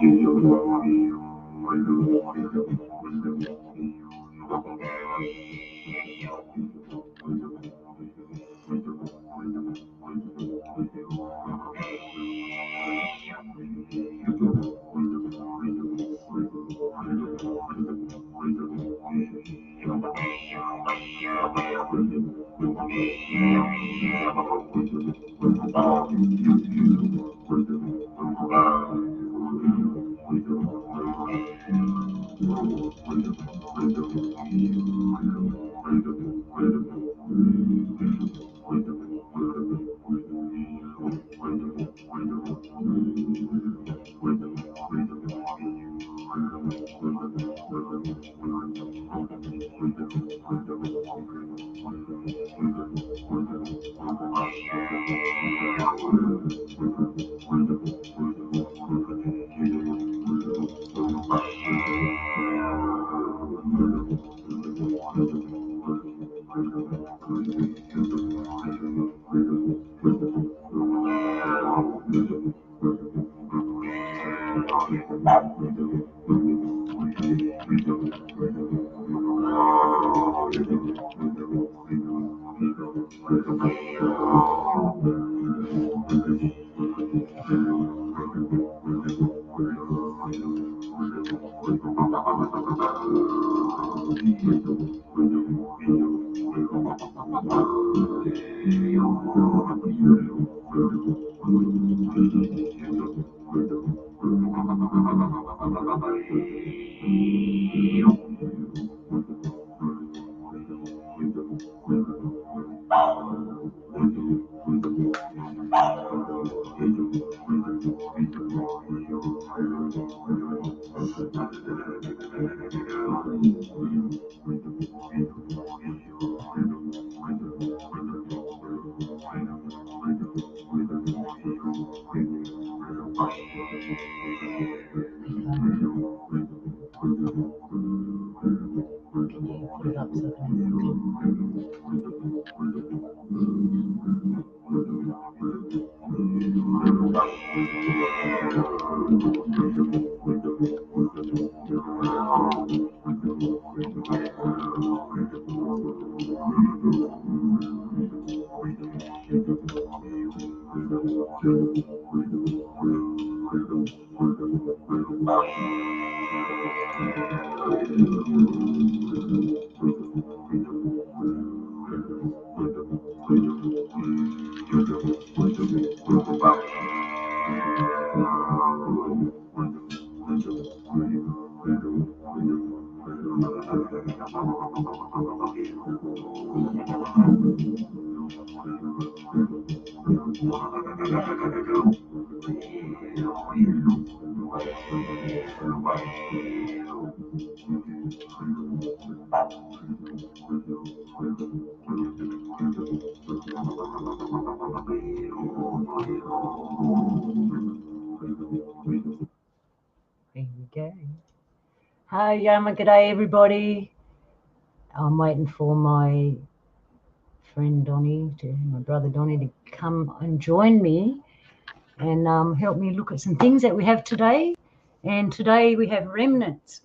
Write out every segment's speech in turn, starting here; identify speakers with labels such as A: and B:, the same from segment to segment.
A: There we go. Hi, good day, everybody. I'm waiting for my friend Donny, my brother Donny, to come and join me and help me look at some things that we have today. And today we have remnants.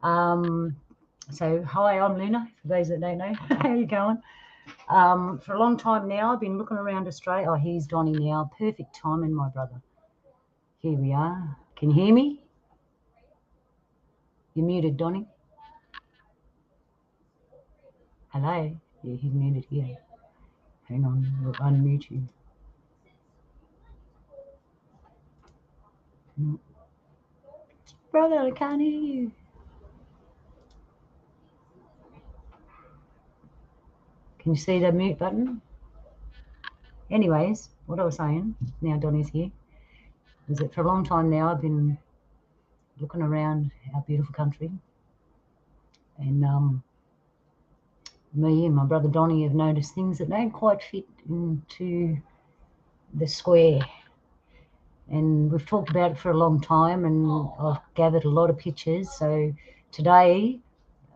A: So hi, I'm Luna, for those that don't know. How you going? For a long time now, I've been looking around Australia. Oh, here's Donny now. Perfect timing, my brother. Here we are. Can you hear me? You're muted, Donny. Hello? Yeah, he's muted here. Hang on, we'll unmute you. Brother, I can't hear you. Can you see the mute button? Anyways, what I was saying, now Donny's here, is that for a long time now I've been looking around our beautiful country, and me and my brother Donny have noticed things that don't quite fit into the square. And we've talked about it for a long time, and I've gathered a lot of pictures. So today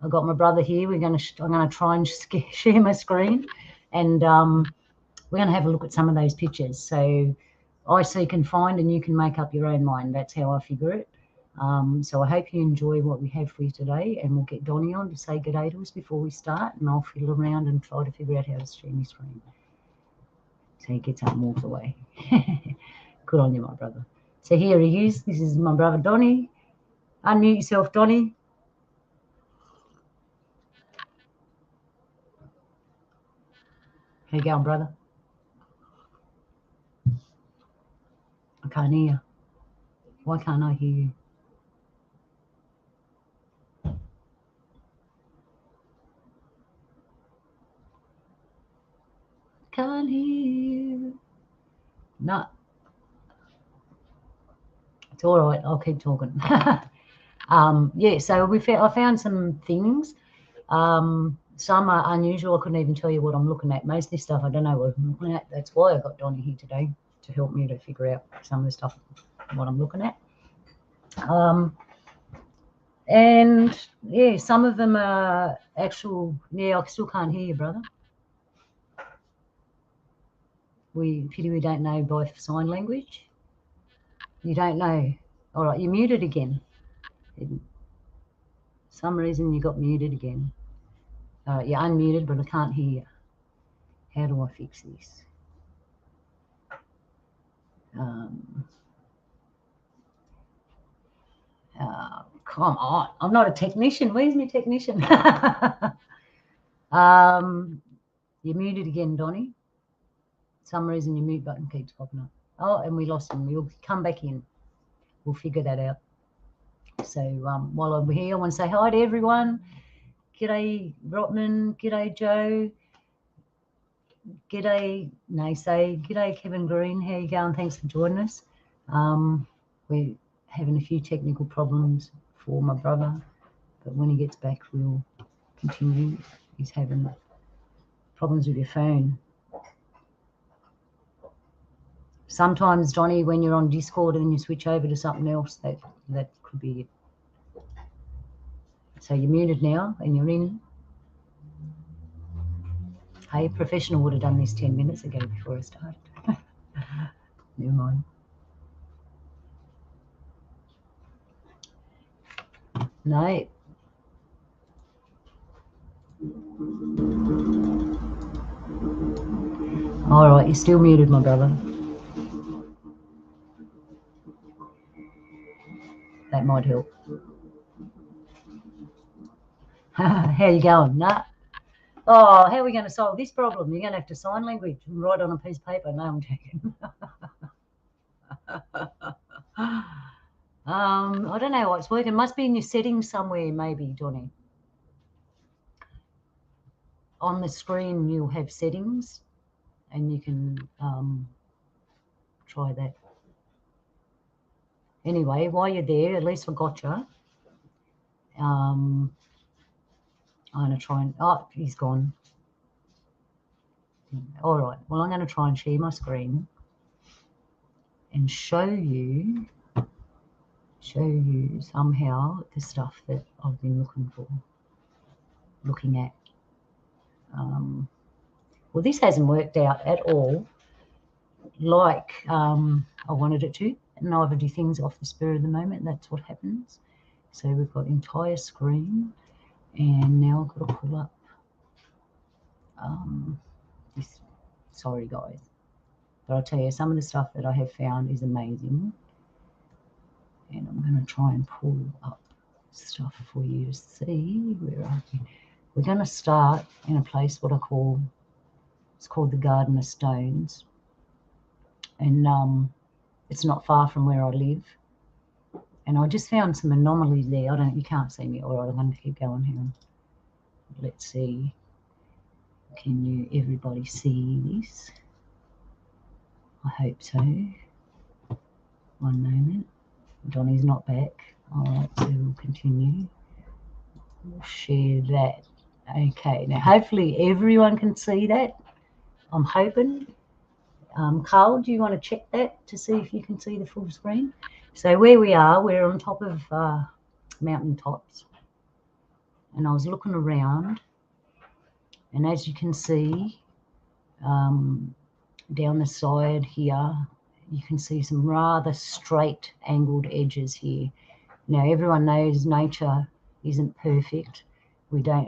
A: I've got my brother here. I'm going to try and share my screen, and we're going to have a look at some of those pictures. So I seek and find, and you can make up your own mind. That's how I figure it. So I hope you enjoy what we have for you today, and we'll get Donny on to say good day to us before we start, and I'll fiddle around and try to figure out how to share my screen. So he gets up and walks away. Good on you, my brother. So here he is. This is my brother Donny. Unmute yourself, Donny. How you going, brother? I can't hear you. Why can't I hear you? Can't hear you. No. It's all right. I'll keep talking. Yeah, so I found some things. Some are unusual. I couldn't even tell you what I'm looking at. Most of this stuff I don't know what I'm looking at. That's why I got Donny here today, to help me to figure out some of the stuff, what I'm looking at. And yeah, some of them are actual. Yeah, I still can't hear you, brother. Pity we don't know by sign language. You don't know. All right, you're muted again. For some reason you got muted again. You're unmuted, but I can't hear you. How do I fix this? Come on, I'm not a technician. Where's my technician? You're muted again, Donny. For some reason your mute button keeps popping up. Oh, and we lost him. We'll come back in. We'll figure that out. So while I'm here, I want to say hi to everyone. G'day, Rotman. G'day, Joe. G'day, Naysay. G'day, Kevin Green. How you going? Thanks for joining us. We're having a few technical problems for my brother, but when he gets back, we'll continue. He's having problems with your phone. Sometimes, Donny, when you're on Discord and you switch over to something else, that could be it. So you're muted now and you're in. Hey, a professional would have done this 10 minutes ago before I started. Never mind. No. All right, you're still muted, my brother. That might help. How you going? Nah. Oh, how are we going to solve this problem? You're going to have to sign language and write on a piece of paper. No, I'm joking. I don't know what's working. It must be in your settings somewhere, maybe, Donny. On the screen, you'll have settings, and you can try that. Anyway, while you're there, at least I got you. I'm going to try and... Oh, he's gone. All right. Well, I'm going to try and share my screen and show you somehow the stuff that I've been looking at. Well, this hasn't worked out at all like I wanted it to. Neither do things off the spur of the moment. That's what happens. So we've got entire screen, and now I've got to pull up this. Sorry, guys. But I'll tell you, some of the stuff that I have found is amazing. And I'm going to try and pull up stuff for you to see. Where are we? We're going to start in a place what I call, it's called the Garden of Stones. And it's not far from where I live. And I just found some anomalies there. You can't see me. All right, I'm going to keep going here. Let's see. Can everybody see this? I hope so. One moment. Donny's not back. All right, so we'll continue. We'll share that. Okay, now hopefully everyone can see that. I'm hoping. Carl, do you want to check that to see if you can see the full screen? So where we are, we're on top of mountain tops. And I was looking around, and as you can see, down the side here, you can see some rather straight angled edges here. Now, everyone knows nature isn't perfect. We don't,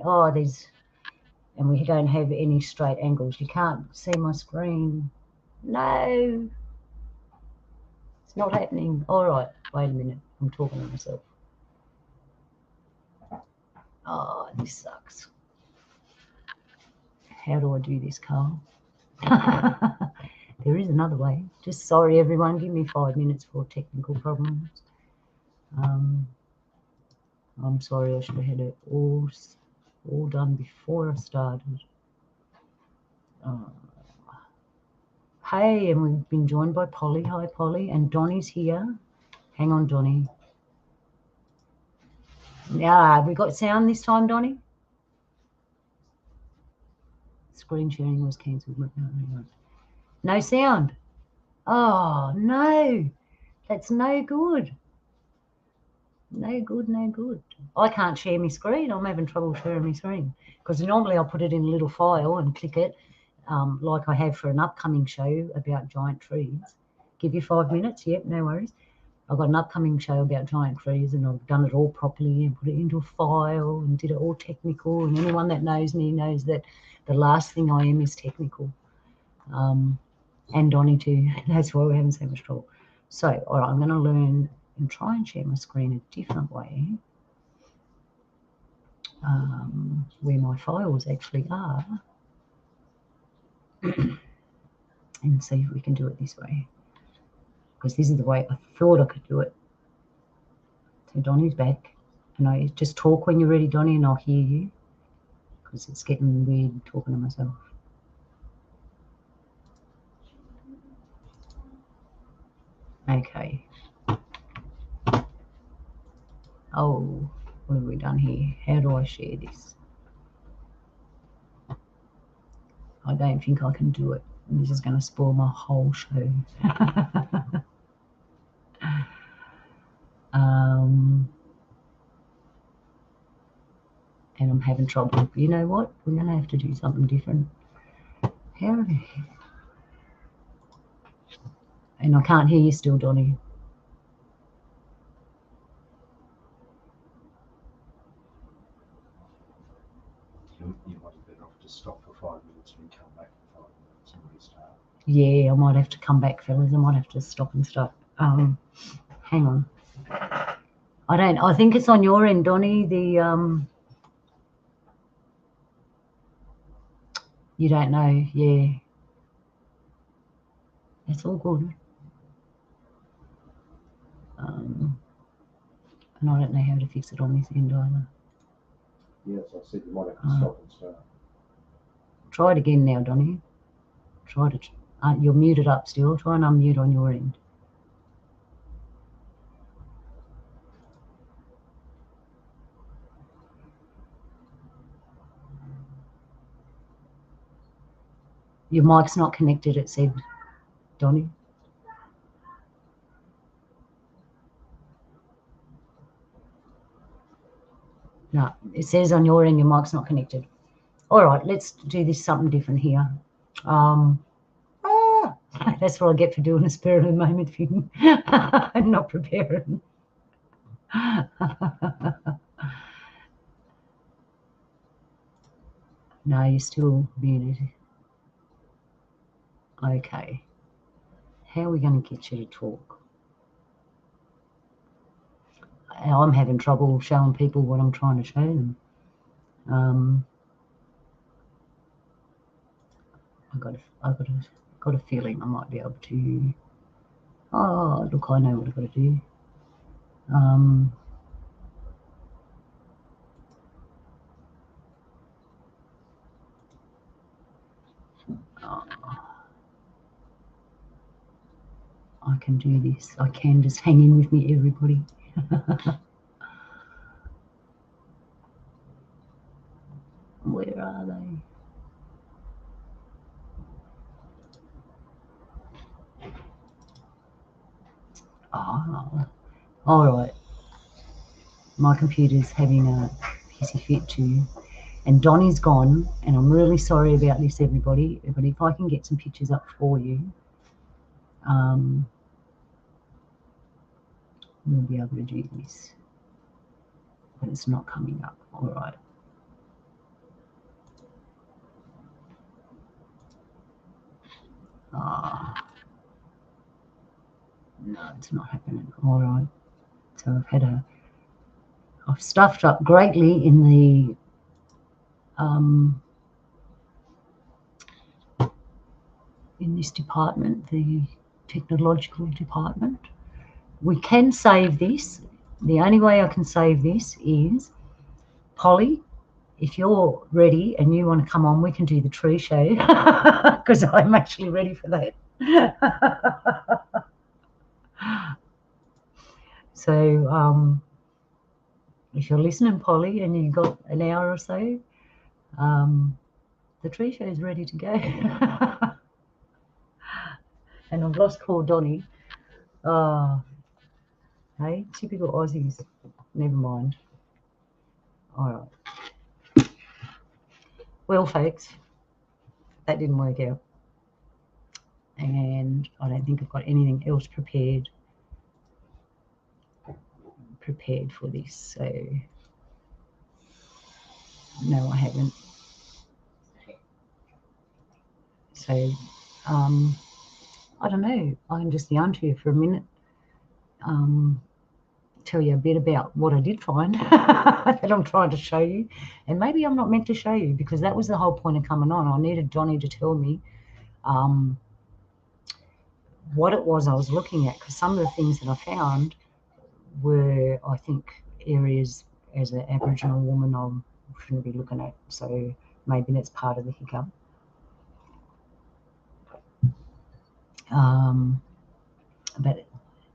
A: and we don't have any straight angles. You can't see my screen. No, it's not happening. All right, wait a minute. I'm talking to myself. Oh, this sucks. How do I do this, Carl? There is another way. Just sorry, everyone. Give me 5 minutes for technical problems. I'm sorry. I should have had it all done before I started. Hey, and we've been joined by Polly. Hi, Polly. And Donny's here. Hang on, Donny. Yeah, have we got sound this time, Donny? Screen sharing was cancelled. No sound. Oh, no. That's no good. No good, no good. I can't share my screen. I'm having trouble sharing my screen because normally I'll put it in a little file and click it like I have for an upcoming show about giant trees. Give you 5 minutes. Yep, no worries. I've got an upcoming show about giant trees and I've done it all properly and put it into a file and did it all technical. And anyone that knows me knows that the last thing I am is technical. And Donny too. That's why we're having so much trouble. So, all right, I'm going to learn and try and share my screen a different way where my files actually are and see if we can do it this way, because this is the way I thought I could do it. So Donny's back, and I just talk when you're ready, Donny, and I'll hear you because it's getting weird talking to myself. Okay. Oh, what have we done here? How do I share this? I don't think I can do it. This is going to spoil my whole show. And I'm having trouble. You know what? We're going to have to do something different. How? And I can't hear you still, Donny.
B: You might be better off to stop for 5 minutes and come back for 5 minutes and restart.
A: Yeah, I might have to come back, fellas. I might have to stop and start. Hang on. I think it's on your end, Donny. You don't know. Yeah. It's all good. And I don't know how to fix it on this end either.
B: Yes, I said you might have to stop and start.
A: Try it again now, Donny. Try to. You're muted up still. Try and unmute on your end. Your mic's not connected, it said, Donny. No, it says on your end your mic's not connected. All right, let's do this something different here. That's what I get for doing a spur of the moment thing. I'm not preparing. No, you're still muted. Okay. How are we going to get you to talk? I'm having trouble showing people what I'm trying to show them. I've got a feeling I might be able to. Oh, look, I know what I've got to do. I can do this. I can. Just hang in with me, everybody. Where are they? Oh, all right. My computer's having a pissy fit too. And Donny's gone, and I'm really sorry about this, everybody. But if I can get some pictures up for you, we'll be able to do this. but it's not coming up. All right. No, it's not happening. All right. So I've stuffed up greatly in the in this department, the technological department. We can save this. The only way I can save this is, Polly, if you're ready and you want to come on, we can do the tree show because I'm actually ready for that. So if you're listening, Polly, and you've got an hour or so, the tree show is ready to go. And I've lost poor Donny. Hey, typical Aussies. Never mind. All right. Well, folks, that didn't work out. And I don't think I've got anything else prepared for this. So, no, I haven't. So, I don't know. I can just yarn to you for a minute. Tell you a bit about what I did find that I'm trying to show you, and maybe I'm not meant to show you because that was the whole point of coming on. I needed Donny to tell me what it was I was looking at, because some of the things that I found were, I think, areas as an Aboriginal woman I shouldn't be looking at, so maybe that's part of the hiccup. But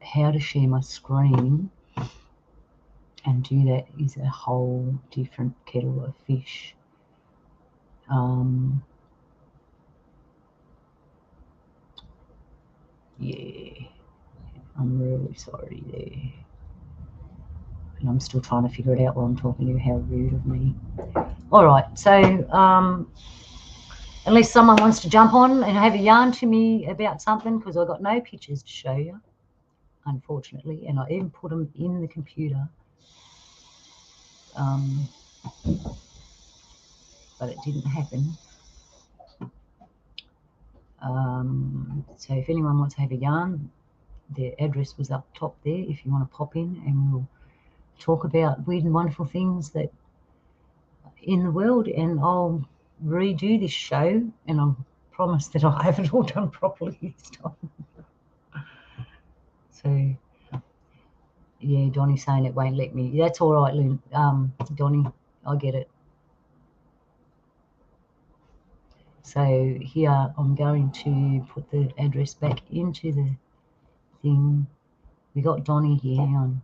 A: how to share my screen and do that is a whole different kettle of fish. Yeah, I'm really sorry there. And I'm still trying to figure it out while I'm talking to you. How rude of me. All right, so unless someone wants to jump on and have a yarn to me about something, because I've got no pictures to show you, unfortunately, and I even put them in the computer. But it didn't happen. So if anyone wants to have a yarn, the address was up top there if you want to pop in, and we'll talk about weird and wonderful things that in the world, and I'll redo this show, and I promise that I'll have it all done properly this time. So yeah, Donny's saying it won't let me. That's all right, Donny, I get it. So here I'm going to put the address back into the thing. We got Donny here. Hang on.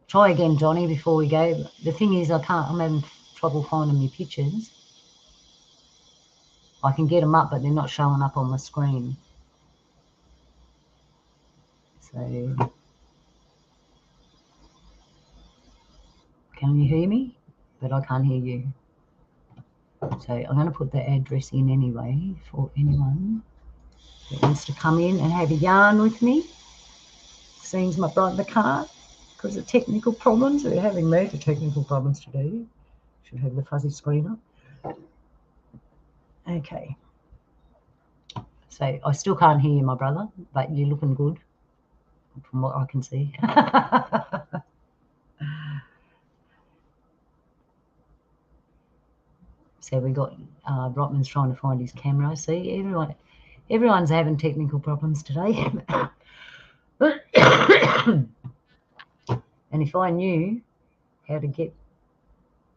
A: Try again, Donny, before we go. The thing is, I'm having trouble finding my pictures. I can get them up, but they're not showing up on my screen. So, can you hear me? But I can't hear you. So I'm going to put the address in anyway for anyone that wants to come in and have a yarn with me. Seems my brother can't because of technical problems. We're having major technical problems today. Should have the fuzzy screen up. Okay. So I still can't hear you, my brother, but you're looking good from what I can see. So we got Rotman's trying to find his camera. See, everyone's having technical problems today. And if I knew how to get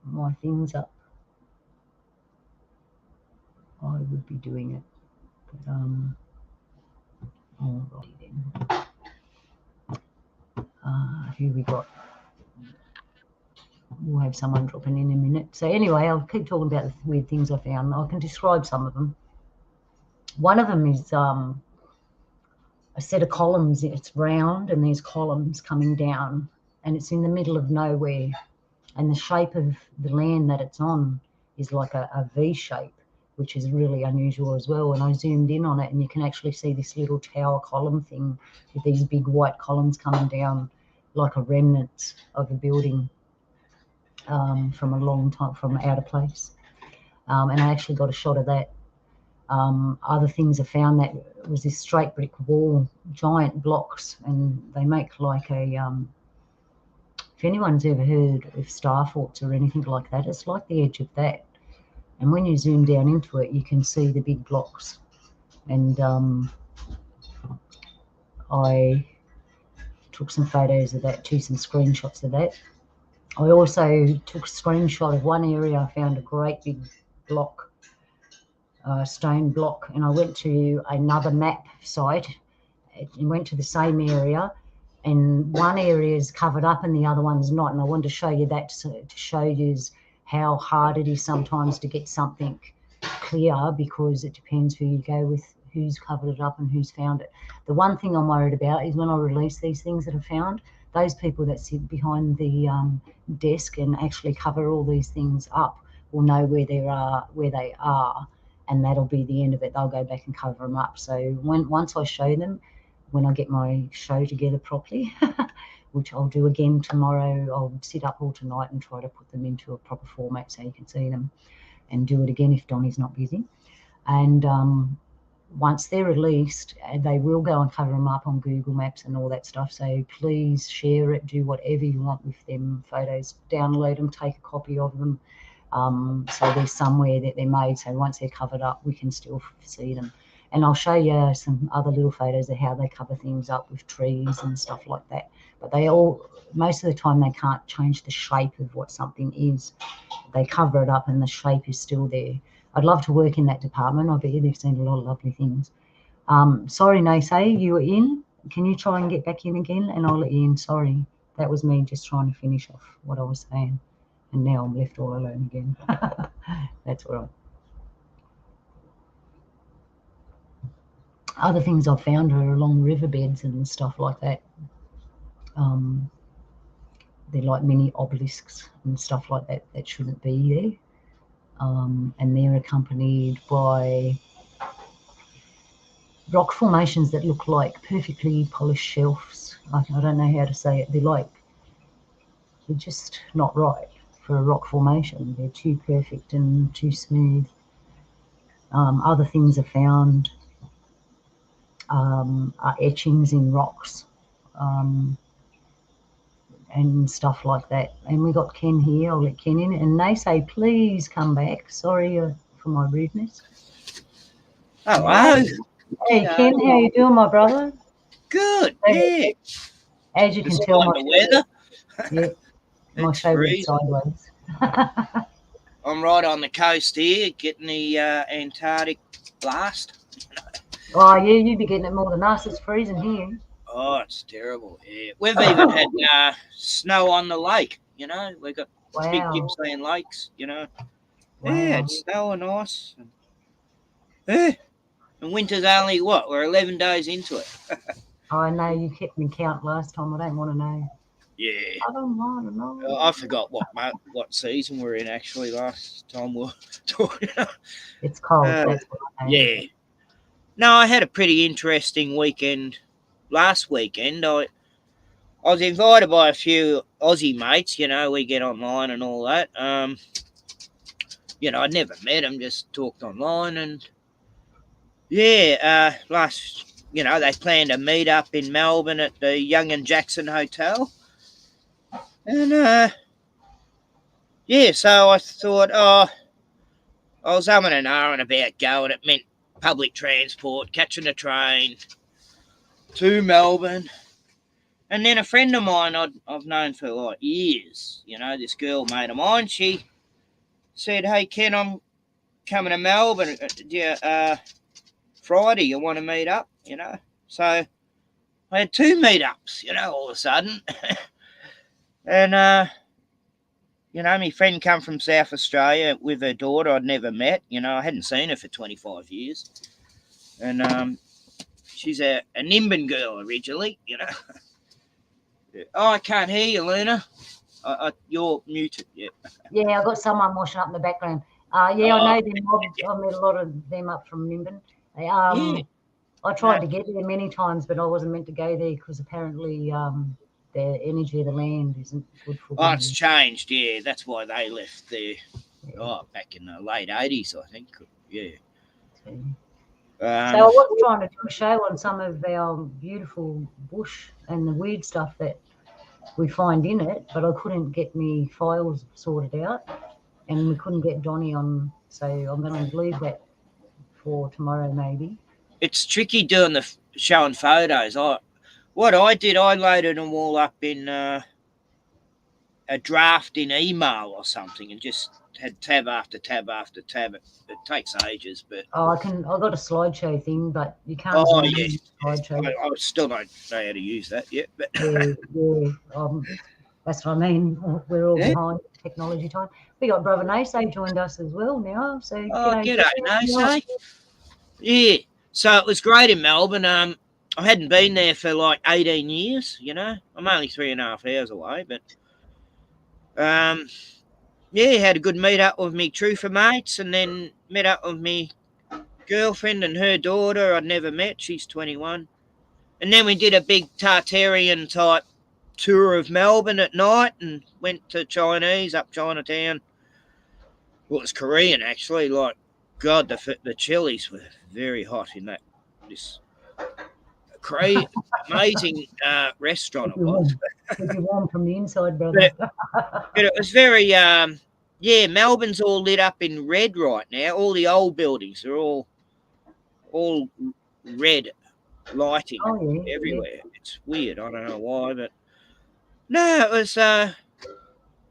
A: my things up, I would be doing it. But, alrighty then. Who we got? We'll have someone dropping in a minute. So anyway, I'll keep talking about the weird things I found. I can describe some of them. One of them is a set of columns. It's round and there's columns coming down, and it's in the middle of nowhere. And the shape of the land that it's on is like a V shape, which is really unusual as well. And I zoomed in on it, and you can actually see this little tower column thing with these big white columns coming down like a remnants of a building from a long time, from out of place. And I actually got a shot of that. Other things I found that was this straight brick wall, giant blocks, and they make like a, if anyone's ever heard of star forts or anything like that, it's like the edge of that. And when you zoom down into it, you can see the big blocks. And I took some photos of that too, some screenshots of that. I also took a screenshot of one area. I found a great big block, stone block, and I went to another map site and went to the same area, and one area is covered up and the other one's not. And I wanted to show you that to show you how hard it is sometimes to get something clear, because it depends who you go with, who's covered it up and who's found it. The one thing I'm worried about is when I release these things that I found, those people that sit behind the desk and actually cover all these things up will know where they are, and that'll be the end of it. They'll go back and cover them up. So once I show them, when I get my show together properly, which I'll do again tomorrow, I'll sit up all tonight and try to put them into a proper format so you can see them, and do it again if Donny's not busy. And once they're released, they will go and cover them up on Google Maps and all that stuff. So please share it, do whatever you want with them photos, download them, take a copy of them. So they're somewhere that they're made. So once they're covered up, we can still see them. And I'll show you some other little photos of how they cover things up with trees and stuff like that. But they all, most of the time, they can't change the shape of what something is. They cover it up and the shape is still there. I'd love to work in that department. I bet you they've seen a lot of lovely things. Sorry, Naysay, you were in. Can you try and get back in again? And I'll let you in. Sorry. That was me just trying to finish off what I was saying. And now I'm left all alone again. That's all right. Other things I've found are along riverbeds and stuff like that. They're like mini obelisks and stuff like that that shouldn't be there. And they're accompanied by rock formations that look like perfectly polished shelves. I don't know how to say it. They're just not right for a rock formation. They're too perfect and too smooth. Other things I found are etchings in rocks and stuff like that. And we got Ken here. I'll let Ken in. And they say, please come back. Sorry for my rudeness.
C: Hello.
A: Hey, Ken, how you doing, my brother?
C: Good. Yeah.
A: As you can tell,
C: my weather.
A: Yeah, my favourite sideways.
C: I'm right on the coast here, getting the Antarctic blast.
A: Oh yeah, you'd be getting it more than us. It's freezing here.
C: Oh, it's terrible. Yeah, we've even had snow on the lake. You know, we've got big Gippsland lakes. You know, yeah, it's snowing nice. Yeah, and winter's only what? We're 11 days into it.
A: I know you kept me count last time. I don't want to know.
C: Yeah,
A: I don't want to know.
C: I forgot what season we're in actually. Last time we were talking.
A: It's cold. That's what I know.
C: Yeah. No, I had a pretty interesting weekend. Last weekend, I was invited by a few Aussie mates. You know, we get online and all that. You know, I'd never met them, just talked online, and yeah, you know, they planned a meet up in Melbourne at the Young and Jackson Hotel, and yeah, so I thought, I was umming and ahhing about going. It meant public transport, catching a train to Melbourne. And then a friend of mine I've known for like years, you know, this girl mate of mine, she said, hey, Ken, I'm coming to Melbourne. Friday, you want to meet up, you know? So I had 2 meetups, you know, all of a sudden. And, you know, my friend come from South Australia with her daughter I'd never met. You know, I hadn't seen her for 25 years. And she's a Nimbin girl originally, you know. Oh, I can't hear you, Luna. You're muted. Yeah.
A: Yeah, I've got someone washing up in the background. Yeah, I know them. I met a lot of them up from Nimbin. I tried to get there many times, but I wasn't meant to go there because apparently the energy of the land isn't good for
C: Oh, it's
A: building.
C: changed. Yeah, that's why they left there. Oh, back in the late 80s, I think. Yeah.
A: So
C: Um,
A: I was trying to do a show on some of our beautiful bush and the weird stuff that we find in it, but I couldn't get me files sorted out, and we couldn't get Donny on. So I'm going to leave that for tomorrow, maybe.
C: it's tricky doing the showing photos. What I did, I loaded them all up in a draft in email or something, and just had tab after tab after tab. It takes ages, but
A: I've got a slideshow thing, but you can't
C: oh
A: zoom
C: yeah,
A: in slideshow.
C: I still don't know how to use that yet. But
A: Yeah. That's what I mean. We're all
C: Yeah.
A: behind technology time. We got Brother Nasay joined us as well now. So
C: g'day, Nasay. Yeah, so it was great in Melbourne. I hadn't been there for like 18 years. You know, I'm only 3.5 hours away, but yeah, had a good meet up with me trooper mates, and then met up with me girlfriend and her daughter I'd never met. She's 21. And then we did a big Tartarian type tour of Melbourne at night and went to Chinese up Chinatown. Well, it was Korean actually. Like, God, the chilies were very hot in this amazing restaurant it was.
A: Keep you warm from the inside, brother.
C: But it was very, yeah, Melbourne's all lit up in red right now. All the old buildings are all red lighting everywhere. Yeah. It's weird. I don't know why, but no, it was,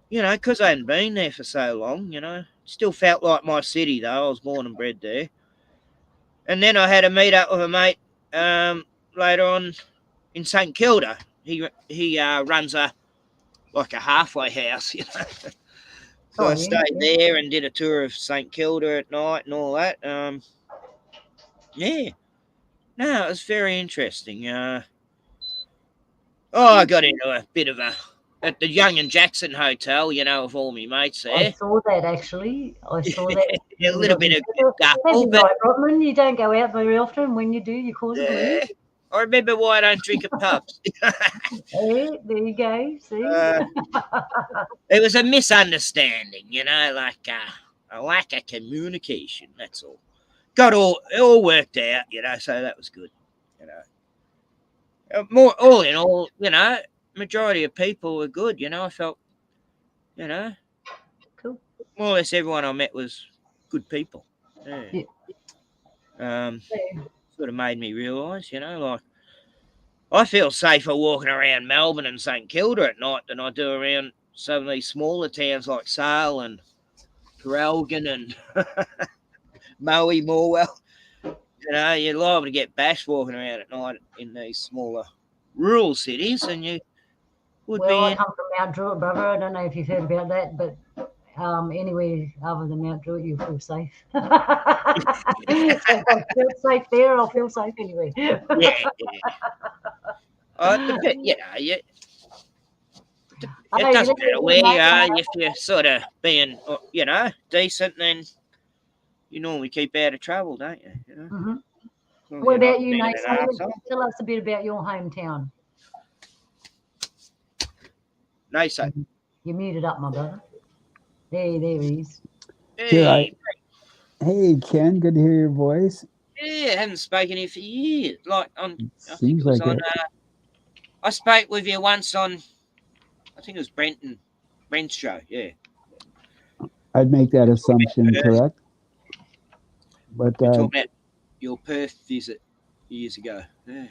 C: you know, because I hadn't been there for so long, you know. Still felt like my city, though. I was born and bred there. And then I had a meet up with a mate later on in St Kilda. He runs a halfway house, you know. So I stayed there and did a tour of St Kilda at night and all that. Yeah. No, it was very interesting. I got into a bit of at the Young and Jackson Hotel, you know, with all my mates there.
A: I saw that actually. I saw that.
C: A little bit of guffle,
A: but right, Rodman, you don't go out very often. When you do, you cause a blues.
C: I remember why I don't drink at pubs.
A: There you go. See,
C: it was a misunderstanding, you know, like a lack of communication. That's all. It all worked out, you know, so that was good, you know. All in all, you know, majority of people were good, you know. I felt, you know,
A: cool.
C: More or less everyone I met was good people. Yeah. Sort of made me realise, you know, like I feel safer walking around Melbourne and St Kilda at night than I do around some of these smaller towns like Sale and Traralgon and Maui, Morwell. You know, you're liable to get bashed walking around at night in these smaller rural cities, and you would be.
A: I come from Mount Druitt, brother. I don't know if you've heard about that, but anywhere other than Mount Druitt, you feel safe. So if I feel safe there, I'll feel safe anywhere.
C: Yeah. You know, it doesn't matter where you are. If you're sort of being, you know, decent, then you normally keep out of trouble, don't you? You know?
A: Mm-hmm. What about you, Nate? Tell us a bit about your hometown.
C: Nate,
A: you're muted up, my brother. There he is.
C: Hey.
D: Hey, Ken. Good to hear your voice.
C: Yeah, I haven't spoken here for years. Like
D: Seems like it.
C: I spoke with you once on, I think it was Brent's show. Yeah.
D: I'd make that assumption, correct? But
C: talking about your Perth visit years ago. Yeah.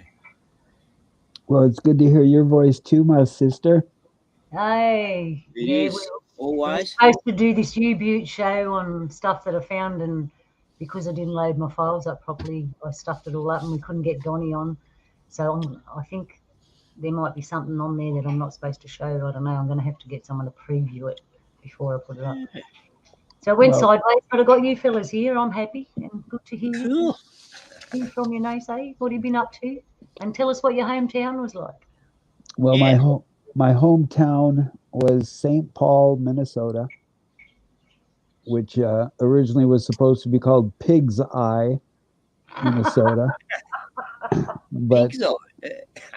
D: Well, it's good to hear your voice too, my sister.
A: Hey.
C: It is always.
A: I supposed to do this U-Butte show on stuff that I found, and because I didn't load my files up properly, I stuffed it all up and we couldn't get Donny on. So I think there might be something on there that I'm not supposed to show. I don't know. I'm going to have to get someone to preview it before I put it up. So it went sideways, but I got you fellas here. I'm happy and good to hear you from you, Nasay. What have you been up to? And tell us what your hometown was like.
D: Well, my hometown was St. Paul, Minnesota, which originally was supposed to be called Pig's Eye, Minnesota. But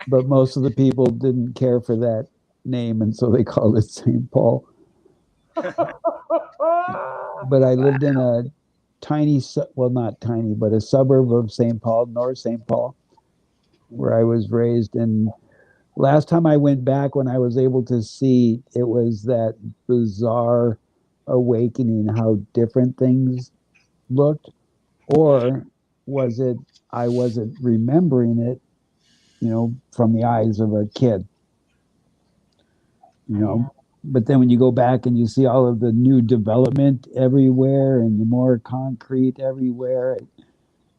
D: but most of the people didn't care for that name, and so they called it St. Paul. But I lived in a tiny, well, not tiny, but a suburb of St. Paul, North St. Paul, where I was raised. And last time I went back, when I was able to see, it was that bizarre awakening how different things looked. Or was it I wasn't remembering it, from the eyes of a kid, But then when you go back and you see all of the new development everywhere and the more concrete everywhere, it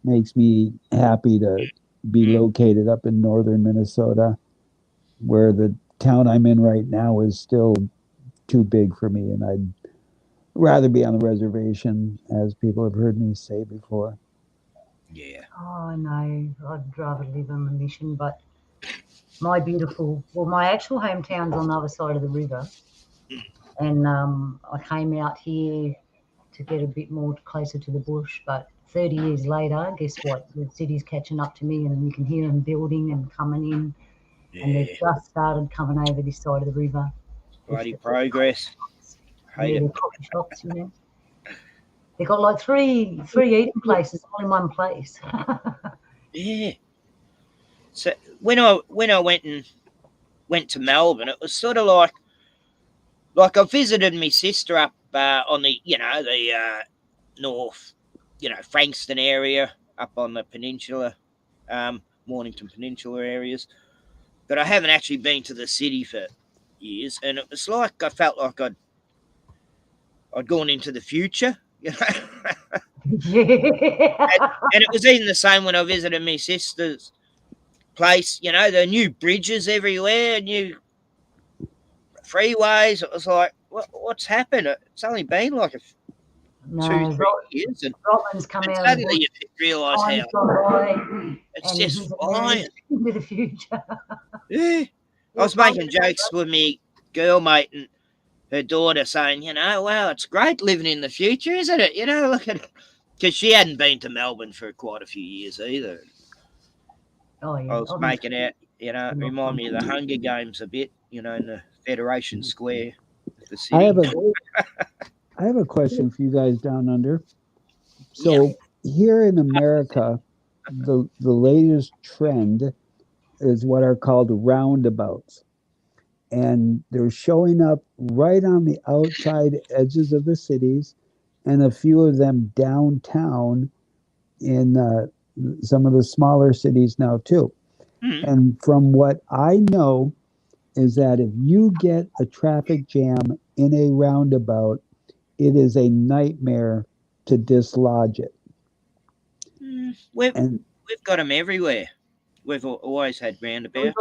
D: makes me happy to be located up in northern Minnesota, where the town I'm in right now is still too big for me, and I'd rather be on the reservation, as people have heard me say before.
C: Yeah.
A: Oh, no, I'd rather live on the mission, but my actual hometown's on the other side of the river, and I came out here to get a bit more closer to the bush, but 30 years later, guess what? The city's catching up to me, and you can hear them building and coming in, and they've just started coming over this side of the river.
C: Bloody progress. Hate
A: They're coffee shops, They've got like three eating places all in one place.
C: Yeah. So when I went to Melbourne, it was sort of like I visited my sister up on the north, Frankston area, up on the peninsula, Mornington Peninsula areas, but I haven't actually been to the city for years, and it was like I felt like I'd gone into the future,
A: Yeah.
C: and it was even the same when I visited my sister's place. The new bridges everywhere, new freeways. It was like, what's happened? It's only been like 2-3 years, and
A: Rotland's come out
C: suddenly you realise how it's just flying
A: into the future.
C: Yeah, I was making jokes with me girl mate and her daughter, saying, wow, it's great living in the future, isn't it? Look at it, because she hadn't been to Melbourne for quite a few years either.
A: Oh yeah,
C: I was making out, remind me of the Hunger Games a bit, in the Federation Square, the city.
D: I have a question for you guys down under. So here in America, the latest trend is what are called roundabouts. And they're showing up right on the outside edges of the cities, and a few of them downtown in some of the smaller cities now too. Mm-hmm. And from what I know is that if you get a traffic jam in a roundabout, it is a nightmare to dislodge it.
C: We've got them everywhere. We've always had roundabouts.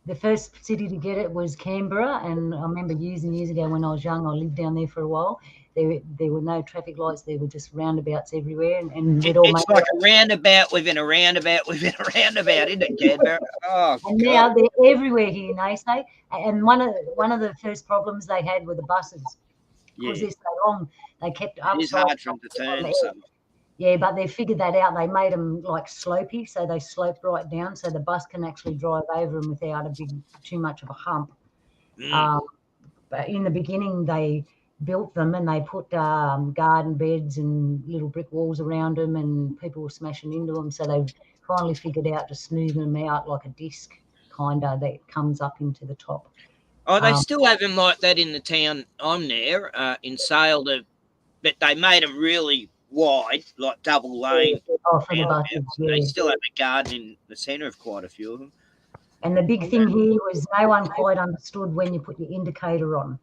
A: The first city to get it was Canberra, and I remember years and years ago when I was young, I lived down there for a while. There were no traffic lights. There were just roundabouts everywhere, and
C: it's like a roundabout within a roundabout within a roundabout, isn't it, Canberra? Oh,
A: and now they're everywhere here, say. And one of the first problems they had were the buses, because they're so long. They kept upside.
C: It's hard for them to turn.
A: Yeah, but they figured that out. They made them like slopey, so they slope right down, so the bus can actually drive over them without too much of a hump. But in the beginning, they built them and they put garden beds and little brick walls around them, and people were smashing into them. So they finally figured out to smooth them out like a disc, that comes up into the top.
C: Oh, they still have them like that in the town I'm near, in Sale, but they made them really wide, like double lane. They still have a garden in the centre of quite a few of them.
A: And the big thing here was no one quite understood when you put your indicator on.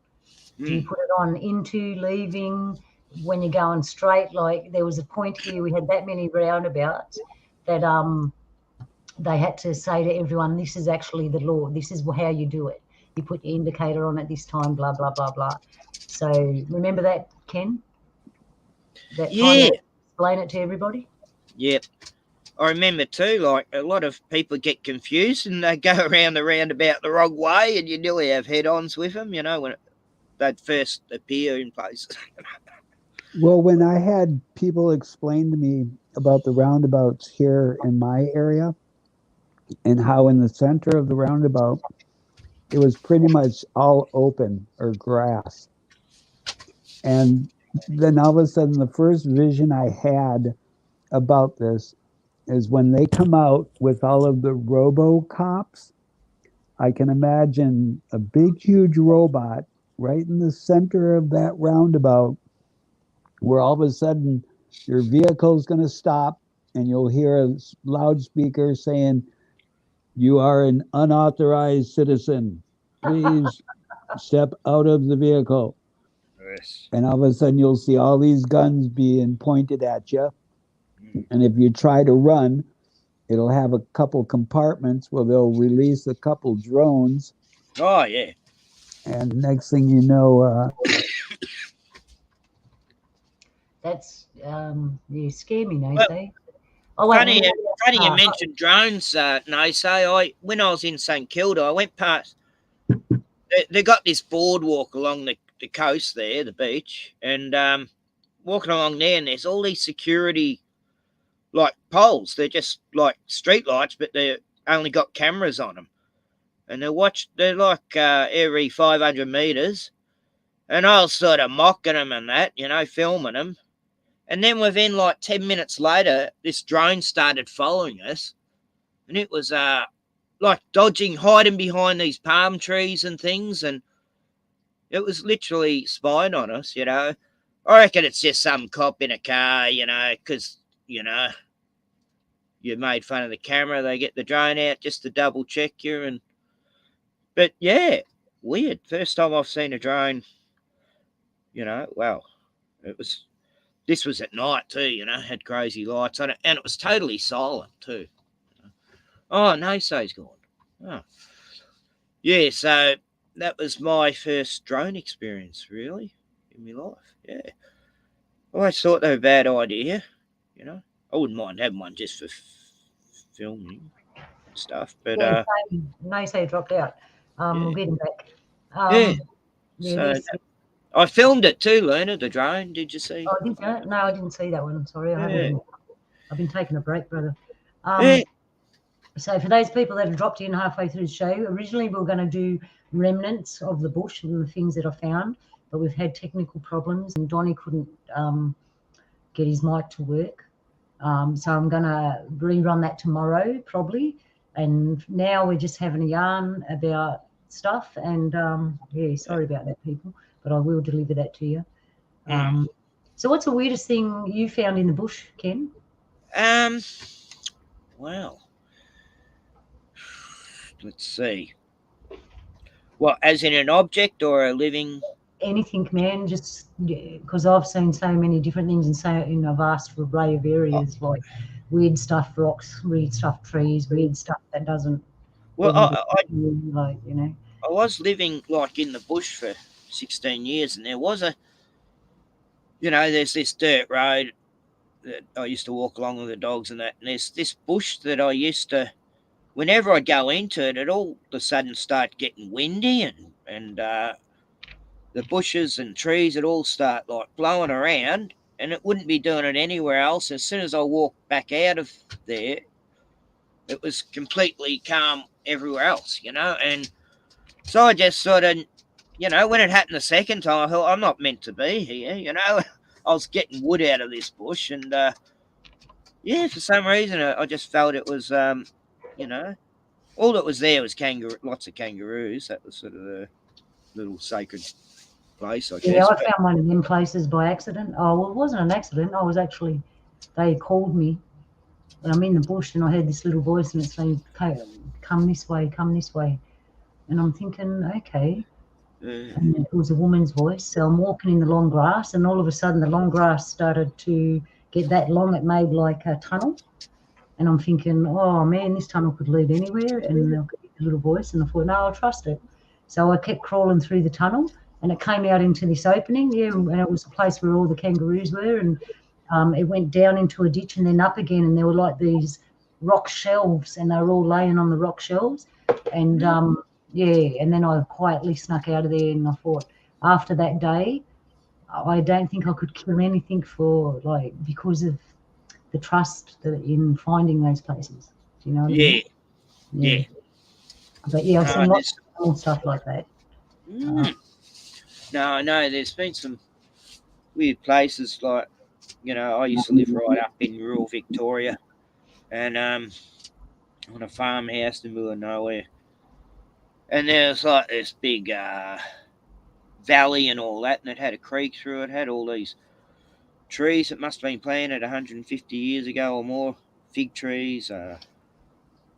A: Do you put it on into, leaving, when you're going straight? Like there was a point here, we had that many roundabouts that they had to say to everyone, this is actually the law. This is how you do it. You put your indicator on at this time, blah, blah, blah, blah. So remember that, Ken? That time to explain it to everybody?
C: Yep. I remember too, like a lot of people get confused and they go around the roundabout the wrong way, and you nearly have head-ons with them, when they'd first appear in places.
D: Well, when I had people explain to me about the roundabouts here in my area, and how in the center of the roundabout, it was pretty much all open or grass. And then all of a sudden, the first vision I had about this is when they come out with all of the robo-cops. I can imagine a big, huge robot right in the center of that roundabout, where all of a sudden your vehicle's going to stop and you'll hear a loudspeaker saying, "You are an unauthorized citizen. Please step out of the vehicle."
C: Yes.
D: And all of a sudden you'll see all these guns being pointed at you. And if you try to run, it'll have a couple compartments where they'll release a couple drones.
C: Oh, yeah.
D: And next thing you know,
A: That's you scare me, no say. Oh
C: Funny you mentioned drones, no say. When I was in St Kilda, I went past. They got this boardwalk along the coast there, the beach, and walking along there, and there's all these security like poles. They're just like street lights, but they only got cameras on them, and they're like every 500 meters, and I was sort of mocking them and that, filming them. And then within like 10 minutes later, this drone started following us, and it was like hiding behind these palm trees and things, and it was literally spying on us, I reckon it's just some cop in a car, because, you made fun of the camera. They get the drone out just to double check you. But yeah, weird. First time I've seen a drone, well, this was at night too, had crazy lights on it, and it was totally silent too. Oh, no, so's gone. Oh. Yeah, so that was my first drone experience, really, in my life. Yeah. I always thought they were a bad idea, I wouldn't mind having one just for filming and stuff, but
A: no say dropped out. We'll get him back.
C: So I filmed it too, Luna, the drone. Did you see?
A: Oh, did you? No, I didn't see that one. Sorry, I've been taking a break, brother. So for those people that have dropped in halfway through the show, originally we were going to do remnants of the bush and the things that I found, but we've had technical problems and Donny couldn't get his mic to work. So I'm going to rerun that tomorrow probably. And now we're just having a yarn about stuff. And sorry about that, people, but I will deliver that to you. So what's the weirdest thing you found in the bush, Ken?
C: Well, let's see. What, as in an object or a living?
A: Anything, man, just because I've seen so many different things and so in a vast array of areas, like weird stuff, rocks, weird stuff, trees, weird stuff that doesn't.
C: Well,
A: I
C: was living like in the bush for 16 years, and there was there's this dirt road that I used to walk along with the dogs and that, and there's this bush that I used to, whenever I go into it, it all of a sudden start getting windy and the bushes and trees, it all start like blowing around, and it wouldn't be doing it anywhere else. As soon as I walked back out of there, it was completely calm everywhere else, and so I just sort of, when it happened the second time, I thought, I'm not meant to be here, I was getting wood out of this bush, and for some reason I just felt it was, all that was there was lots of kangaroos. That was sort of the little sacred place, I guess.
A: Yeah, I found one of them places by accident. Oh, well, it wasn't an accident. They called me, and I'm in the bush, and I heard this little voice, and it's saying, come this way, and I'm thinking, okay. And it was a woman's voice. So I'm walking in the long grass, and all of a sudden the long grass started to get that long, it made like a tunnel. And I'm thinking, oh man, this tunnel could lead anywhere. And the little voice, and I thought, no, I'll trust it. So I kept crawling through the tunnel, and it came out into this opening, and it was a place where all the kangaroos were, and it went down into a ditch and then up again, and there were like these rock shelves, and they were all laying on the rock shelves, and and then I quietly snuck out of there, and I thought, after that day, I don't think I could kill anything because of the trust in finding those places. Do you know what I mean?
C: Yeah.
A: But yeah, I've seen lots
C: There's-
A: of cool stuff like that.
C: No, I know there's been some weird places like, I used to live right up in rural Victoria, and on a farmhouse in the middle of nowhere, and there's like this big valley and all that, and it had a creek through it, had all these trees that must have been planted 150 years ago or more, fig trees.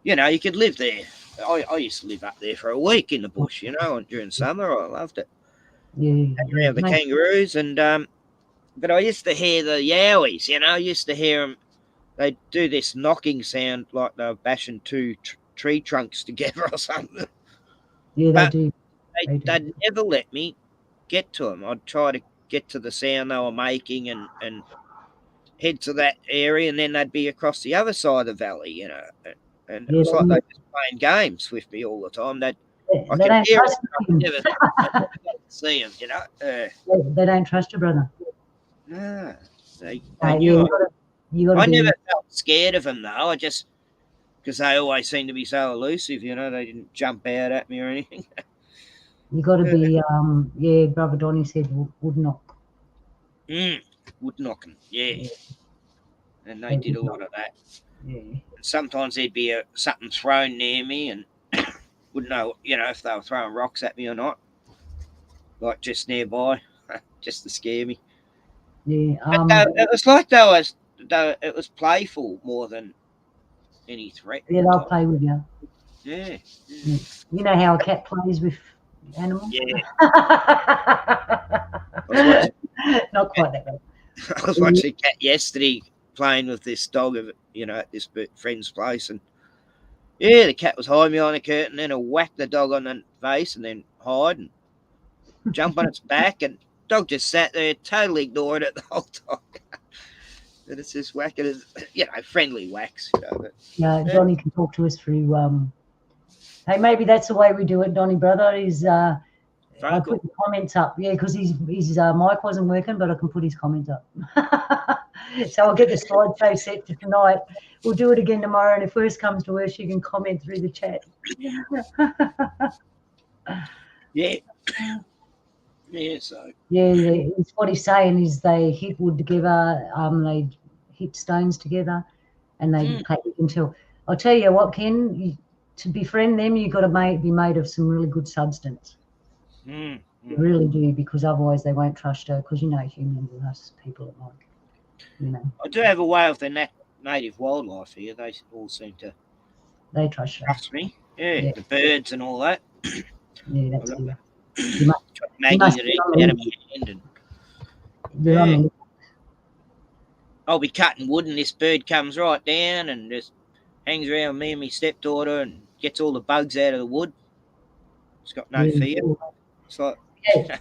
C: You could live there. I used to live up there for a week in the bush, and during summer I loved it.
A: Yeah,
C: Around the kangaroos, and but I used to hear the yowies, I used to hear them. They'd do this knocking sound like they were bashing two tree trunks together or something.
A: yeah,
C: But
A: they do.
C: they'd never let me get to them. I'd try to get to the sound they were making and head to that area, and then they'd be across the other side of the valley, and it
A: Yeah,
C: was like they were just playing games with me all the time. I
A: they
C: could
A: don't
C: hear
A: trust
C: them,
A: you.
C: I never got to see them,
A: They don't trust your brother.
C: No, they
A: Yeah,
C: knew
A: you gotta
C: I
A: be.
C: never felt scared of them, though. I just, because they always seemed to be so elusive, they didn't jump out at me or anything.
A: You got to be. Yeah, brother Donny said would knock.
C: Wood knocking, yeah. And they
A: They
C: did a
A: would
C: lot of that.
A: Yeah.
C: And sometimes there'd be something thrown near me, and wouldn't know, if they were throwing rocks at me or not, like just nearby, just to scare me.
A: Yeah.
C: But it was like it was playful more than any threat.
A: Yeah, they'll play with you.
C: Yeah.
A: You know how a cat plays with animals?
C: Yeah.
A: Not quite that way.
C: I was watching a cat yesterday playing with this dog at this friend's place, and the cat was hiding behind a curtain, then I whacked the dog on the face and then hide and jump on its back, and dog just sat there, totally ignored it the whole time. And it's just whacking it, friendly whacks, but,
A: Yeah, Donny can talk to us through. Hey, maybe that's the way we do it, Donny brother. Is I put the comments up, because his mic wasn't working, but I can put his comments up. So I'll get the slideshow set for tonight. We'll do it again tomorrow, and if worse comes to worse, you can comment through the chat.
C: Yeah. Yeah, so.
A: Yeah, it's what he's saying is they hit wood together, they hit stones together, and they until. I'll tell you what, Ken, to befriend them, you've got to be made of some really good substance. You really do, because otherwise they won't trust her, because humans and us people at like,
C: I do have a way of the native wildlife here. They all seem to
A: trust
C: me. Yeah, the birds and all that.
A: Yeah, that's good.
C: Maggie that eats out of my hand, and I'll be cutting wood, and this bird comes right down and just hangs around with me and my stepdaughter and gets all the bugs out of the wood. It's got no fear. It's like, I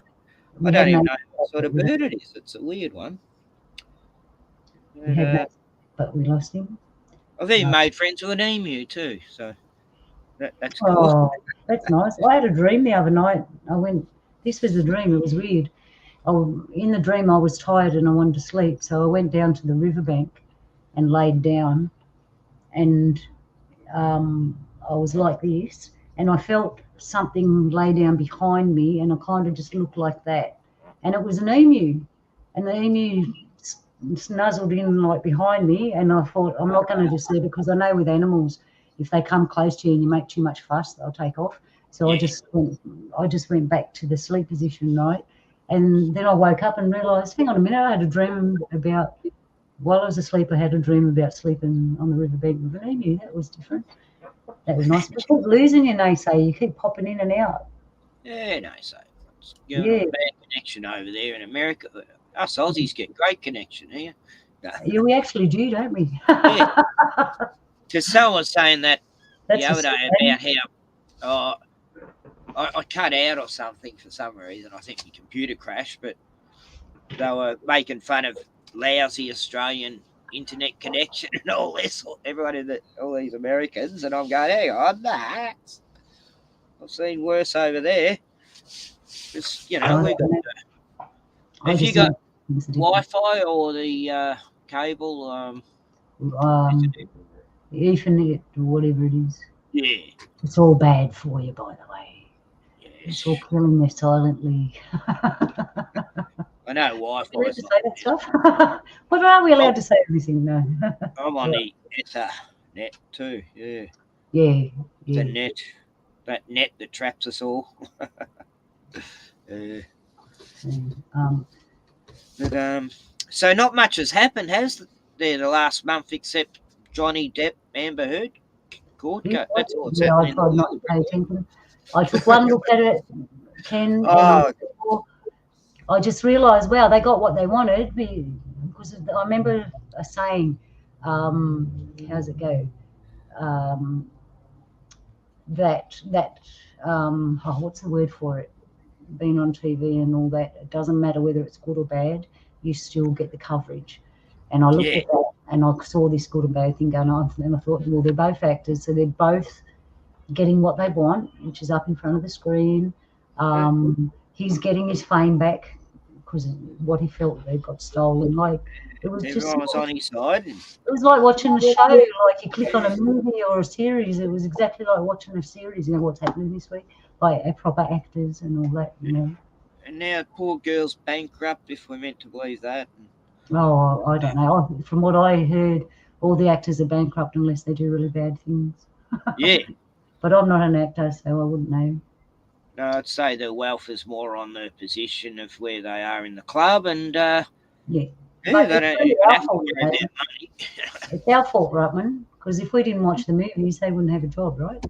C: don't even know what sort of bird it is. It's a weird one.
A: But we lost him.
C: I've even made friends with an emu too, so that's cool.
A: Oh, that's nice. I had a dream the other night. This was the dream. It was weird. In the dream, I was tired and I wanted to sleep, so I went down to the riverbank and laid down, and I was like this, and I felt something lay down behind me, and I kind of just looked like that, and it was an emu, and the emu snuzzled in like behind me, and I thought, I'm not going to disturb it, because I know with animals, if they come close to you and you make too much fuss, they'll take off. So I just went back to the sleep position, right? And then I woke up and realised, hang on a minute, I had a dream about, while I was asleep, I had a dream about sleeping on the riverbank with an emu. That was different. That was nice. But keep losing you, say. You keep popping in and out.
C: Yeah, so. Bad connection over there in America. Us Aussies get great connection here.
A: Yeah, we actually do, don't we?
C: Because someone was saying that the other day about how I cut out or something for some reason. I think my computer crashed, but they were making fun of lousy Australian internet connection and all this. All these Americans, and I'm going, hang on, that. I've seen worse over there. Because, if you got Wi-Fi or the cable,
A: Ethernet or whatever it is.
C: Yeah.
A: It's all bad for you, by the way.
C: Yes.
A: It's all killing you silently.
C: I know wife
A: Allowed
C: was
A: to say
C: like
A: that
C: this.
A: stuff? But are we allowed to say everything? No.
C: I'm on the net too. Yeah.
A: Yeah,
C: The
A: yeah.
C: net. That net that traps us all. So not much has happened, has there, the last month, except Johnny Depp, Amber Heard court case. That's all that's
A: Yeah, I
C: happening.
A: tried not to pay attention. I took one look at it, Ken,
C: Oh,
A: and I just realised, wow, they got what they wanted. Because I remember a saying, how's it go? What's the word for it? Being on TV and all that, it doesn't matter whether it's good or bad, you still get the coverage. And I looked at that and I saw this good and bad thing going on, and I thought, well, they're both actors, so they're both getting what they want, which is up in front of the screen. He's getting his fame back because what he felt they got stolen. Like it was
C: everyone was on his side.
A: It was like watching a show. Like you click on a movie or a series. It was exactly like watching a series. You know what's happening this week, like proper actors and all that. You know.
C: And now poor girl's bankrupt, if we're meant to believe that.
A: Oh, I don't know. From what I heard, all the actors are bankrupt unless they do really bad things.
C: Yeah.
A: But I'm not an actor, so I wouldn't know.
C: No, I'd say the wealth is more on the position of where they are in the club, and they don't even have to worry about money.
A: It's our fault, Rutman, because if we didn't watch the movies, they wouldn't have a job, right?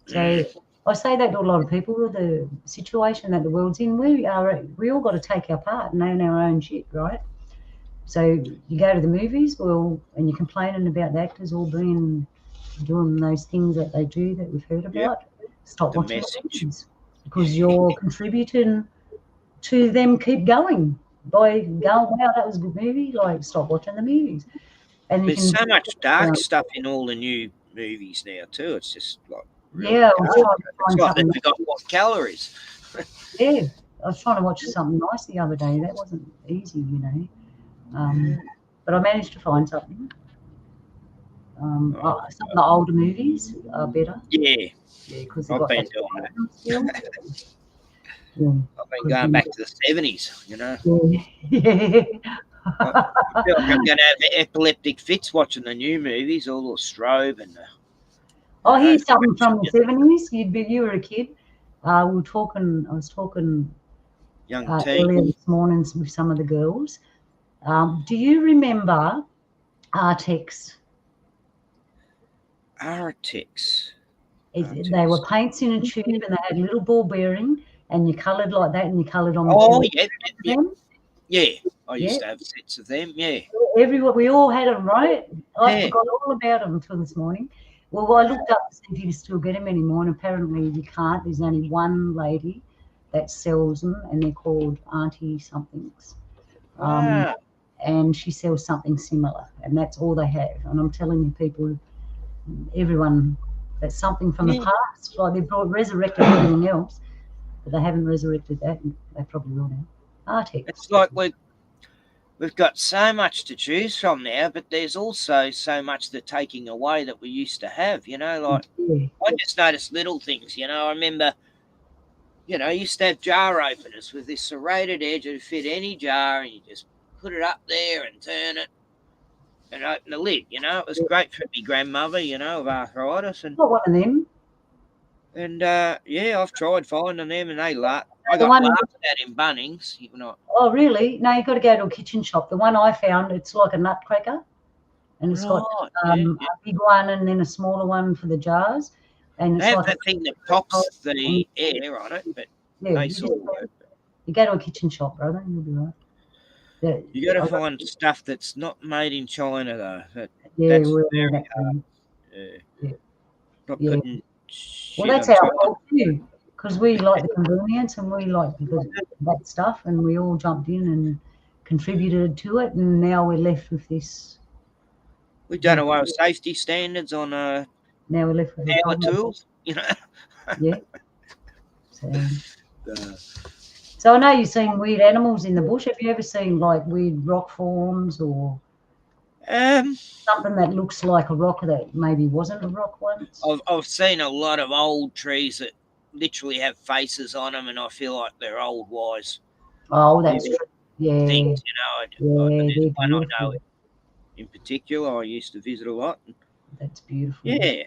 A: So I say that to a lot of people. The situation that the world's in, we all got to take our part and own our own shit, right? So you go to the movies, and you're complaining about the actors all doing those things that they do that we've heard about. Stop watching the movies because you're contributing to them keep going by going, wow, that was a good movie. Like, stop watching the movies. And
C: there's so much dark stuff in all the new movies now too. It's just like it's like they forgot what calories.
A: Yeah, I was trying to watch something nice the other day. That wasn't easy, you know. But I managed to find something. Some of the older movies are better.
C: Yeah,
A: because
C: I've been doing that. I've been going back to the 70s, you know. I feel like I'm going to have epileptic fits watching the new movies, all the strobe and the.
A: Here's something from the 70s. You were a kid. I was talking earlier this morning with some of the girls. Do you remember Artex?
C: Artex.
A: They were paints in a tube and they had a little ball bearing, and you coloured like that, and you coloured on the
C: tube. Yeah. I used to have sets of them. Yeah.
A: We all had them, right? I forgot all about them until this morning. Well, I looked up to see if you can still get them anymore, and apparently you can't. There's only one lady that sells them, and they're called Auntie Somethings. And she sells something similar, and that's all they have. And I'm telling you, people, everyone, that's something from the past. Like they've resurrected everything else, but they haven't resurrected that. And they probably will now. Artex.
C: It's like we've got so much to choose from now, but there's also so much they're taking away that we used to have, you know, like I just noticed little things, you know. I remember, you know, I used to have jar openers with this serrated edge that fit any jar, and you just put it up there and turn it and open the lid, you know. It was great for my grandmother, you know, of arthritis. And
A: got one of them.
C: And I've tried finding them, and they laugh. I got laughed at in Bunnings. You know.
A: Oh, really? No, you've got to go to a kitchen shop. The one I found, it's like a nutcracker, and it's got a big one and then a smaller one for the jars. And it's
C: they have
A: like
C: that thing that pops the air on it, but they sort of work.
A: You go to a kitchen shop, brother, you'll be right.
C: You got to find stuff that's not made in China, though. That's very hard. Not putting.
A: Well, that's our fault too, because we like the convenience and we like that stuff, and we all jumped in and contributed to it, and now we're left with this.
C: We've done away with safety standards on
A: now we're left with
C: power tools, you know.
A: Yeah. So I know you've seen weird animals in the bush. Have you ever seen like weird rock forms or Something that looks like a rock that maybe wasn't a rock once.
C: I've seen a lot of old trees that literally have faces on them, and I feel like they're old wise
A: Oh, that's true. Yeah,
C: things.
A: yeah,
C: There's
A: they're
C: one I know
A: beautiful.
C: in particular I used to visit a lot.
A: That's beautiful.
C: Yeah.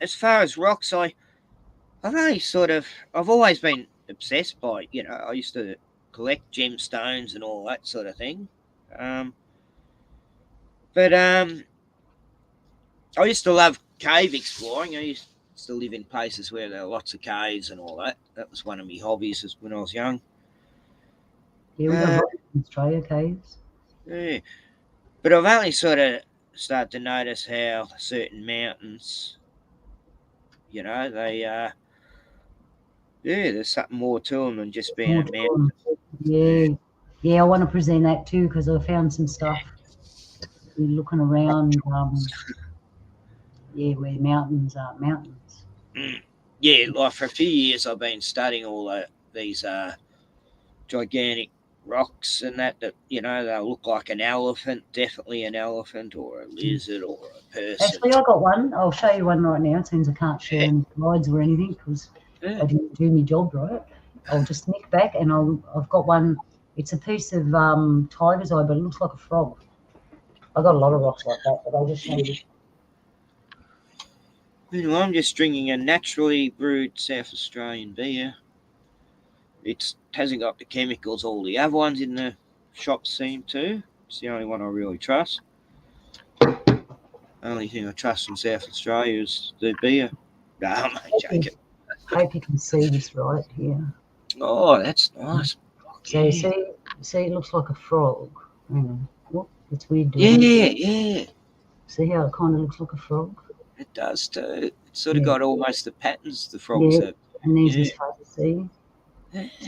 C: As far as rocks, I've always been obsessed by. I used to collect gemstones and all that sort of thing. But I used to love cave exploring. I used to live in places where there were lots of caves and all that. That was one of my hobbies when I was young.
A: Yeah, we got lots in Australia caves.
C: Yeah. But I've only sort of started to notice how certain mountains, there's something more to them than just being a mountain.
A: Yeah, I want to present that too because I found some stuff. We're looking around, where mountains are mountains.
C: Yeah, like for a few years I've been studying all these gigantic rocks and that they'll look like an elephant, definitely an elephant, or a lizard, or a person.
A: Actually, I got one. I'll show you one right now since I can't share any slides or anything because I didn't do my job right. I'll just nick back and I've got one. It's a piece of tiger's eye, but it looks like a frog. I've got a lot of rocks like that, but I'll just show you.
C: Well, I'm just drinking a naturally brewed South Australian beer. It hasn't got the chemicals all the other ones in the shop seem to. It's the only one I really trust. Only thing I trust from South Australia is the beer. No, I'm joking.
A: Hope you can see this right here.
C: Oh, that's nice.
A: So see, it looks like a frog. Oh, it's weird.
C: Yeah.
A: See how it kind of looks like a frog?
C: It does too. It's sort of got almost the patterns the frogs have.
A: And there's his face, see?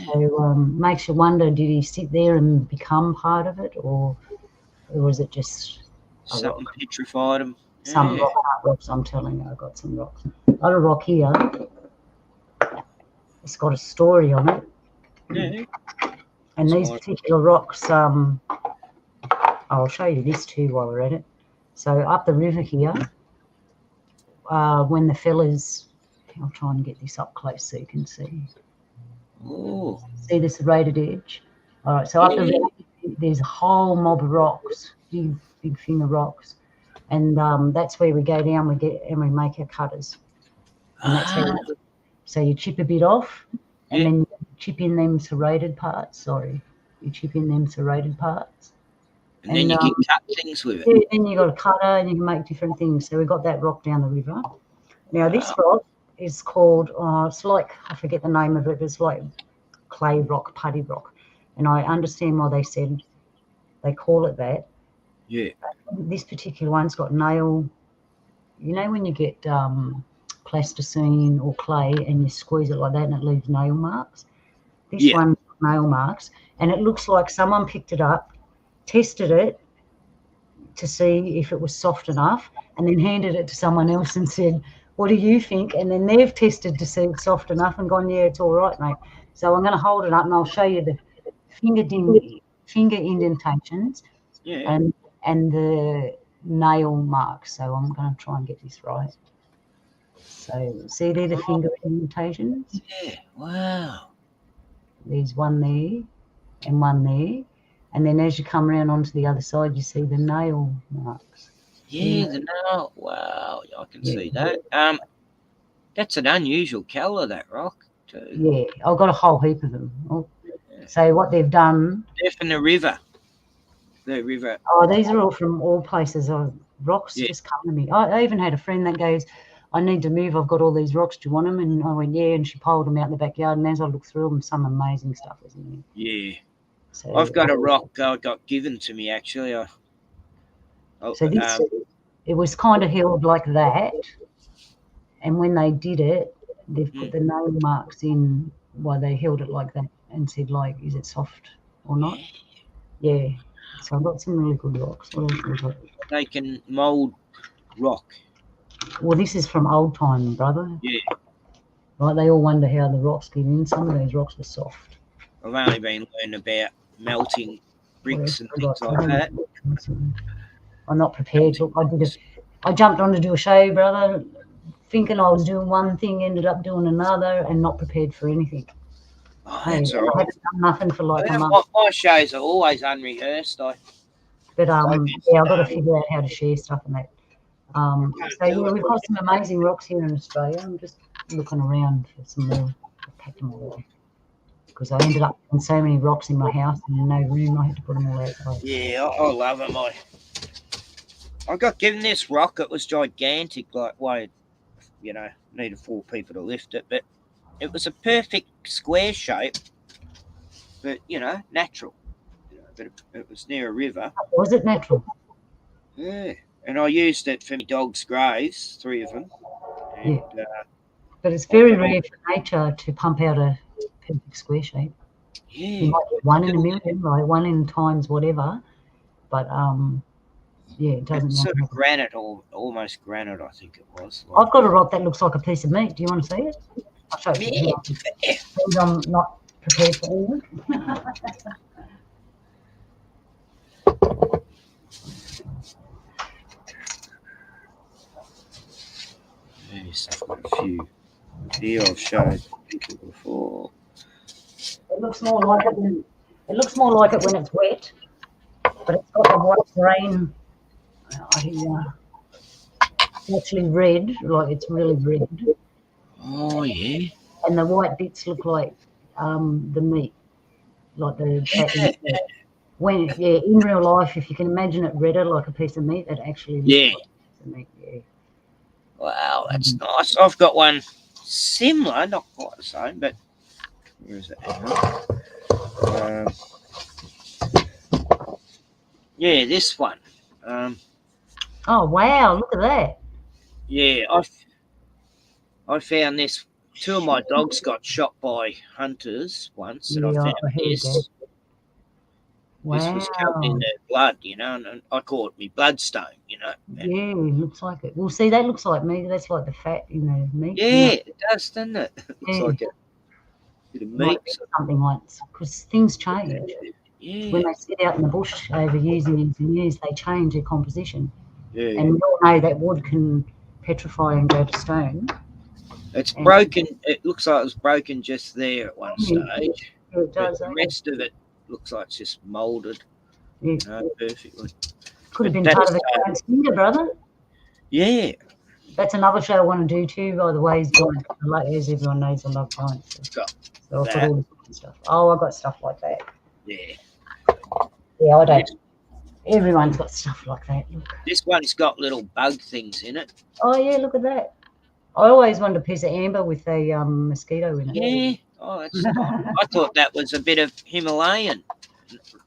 A: So makes you wonder, did he sit there and become part of it, or was it just
C: something petrified him?
A: Some rocks, I'm telling you, I got some rocks. I got a rock here. It's got a story on it.
C: Yeah.
A: And these particular rocks, I'll show you this too while we're at it. So up the river here, when the fellas, I'll try and get this up close so you can see.
C: Oh.
A: See the serrated edge? All right, so up the river, there's a whole mob of rocks, big finger rocks. And that's where we go down, we make our cutters. And that's how so you chip a bit off, and then you chip in them serrated parts. You chip in them serrated parts.
C: And then you can cut things with it.
A: Yeah, then you got a cutter and you can make different things. So we got that rock down the river. Now this rock is called, it's like, I forget the name of it, but it's like clay rock, putty rock. And I understand why they call it that.
C: Yeah.
A: This particular one's got nail, when you get plasticine or clay and you squeeze it like that and it leaves nail marks. This one's got nail marks, and it looks like someone picked it up, tested it to see if it was soft enough, and then handed it to someone else and said, what do you think? And then they've tested to see it's soft enough and gone, yeah, it's all right, mate. So I'm going to hold it up and I'll show you the finger indentations and the nail marks. So I'm going to try and get this right. So see there the finger indentations?
C: Yeah, wow.
A: There's one there and one there. And then as you come around onto the other side, you see the nail marks.
C: Yeah, the nail. Wow, I can see that. That's an unusual colour, that rock, too.
A: Yeah, I've got a whole heap of them. So what they've done...
C: They're from the river. The river.
A: Oh, these are all from all places. Rocks just come to me. I even had a friend that goes, I need to move. I've got all these rocks. Do you want them? And I went, yeah. And she piled them out in the backyard. And as I looked through them, some amazing stuff was in there.
C: Yeah.
A: So,
C: I've got a rock got given to me, actually.
A: So this, it was kind of held like that. And when they did it, they've put the nail marks in while they held it like that and said, like, is it soft or not? Yeah. So I've got some really good rocks. What else have we got?
C: They can mould rock.
A: Well, this is from old time, brother.
C: Yeah.
A: Right, they all wonder how the rocks get in. Some of these rocks were soft.
C: I've only been learning about melting bricks and things like that.
A: I'm not prepared. Look, I jumped on to do a show, brother, thinking I was doing one thing, ended up doing another, and not prepared for anything.
C: Oh,
A: Hey,
C: that's
A: I
C: all right.
A: haven't done nothing for like a
C: Yeah,
A: month.
C: my shows are always unrehearsed.
A: But yeah, I've got to
C: um,
A: figure out how to share stuff and that. So yeah, we've got some amazing rocks here in Australia. I'm just looking around for some more. I've packed them all away because I ended up with so many rocks in my house and no room. I had to put them all outside.
C: Yeah, I love them. I got given this rock. It was gigantic, like weighed, needed 4 people to lift it, but it was a perfect square shape, but natural. But it was near a river.
A: Was it natural?
C: Yeah, and I used it for my dog's graves, 3 of them. And,
A: Yeah. But it's very rare for nature to pump out a perfect square shape.
C: Yeah,
A: You might get one in a million, like one in times whatever. But yeah, it doesn't.
C: it's sort of granite, or almost granite, I think it was.
A: I've got a rock that looks like a piece of meat. Do you want to see it? I'll show it to you. Because I'm not prepared for all of it.
C: Yes, I've got a few here I've shown people before.
A: It looks more like it when it's wet, but it's got the white grain. It's actually red, like it's really red.
C: Oh yeah.
A: And the white bits look like the meat, like the fat.
C: Yeah.
A: In real life, if you can imagine it redder like a piece of meat, it actually looks like a piece of meat. Yeah.
C: Wow, that's nice. I've got one similar, not quite the same, but where is it? Yeah, this one.
A: Oh wow! Look at that.
C: Yeah, I found this. 2 of my dogs got shot by hunters once, and I found this.
A: Wow.
C: This was covered in their blood, and I call it me bloodstone,
A: Yeah, looks like it. Well, see, that looks like meat. That's like the fat in the meat.
C: Yeah, it does, doesn't it? It looks like a bit of meat.
A: Something once, because things change.
C: Yeah.
A: When they sit out in the bush over years and years and years, they change their composition.
C: Yeah.
A: And we all know that wood can petrify and go to stone.
C: It's broken. It looks like it was broken just there at one stage.
A: Yeah, it does.
C: The rest of it looks like it's just moulded.
A: Yeah.
C: Perfectly.
A: Could have been part of a giant's finger, brother.
C: Yeah.
A: That's another show I want to do too, by the way, is giants. As everyone knows, I love giants. So I've got all this stuff. Oh, I've got stuff like that.
C: Yeah.
A: Yeah, I don't. Everyone's got stuff like that. Look.
C: This one's got little bug things in it.
A: Oh, yeah, look at that. I always wanted a piece of amber with a mosquito in it.
C: Yeah. Oh, that's nice. I thought that was a bit of Himalayan,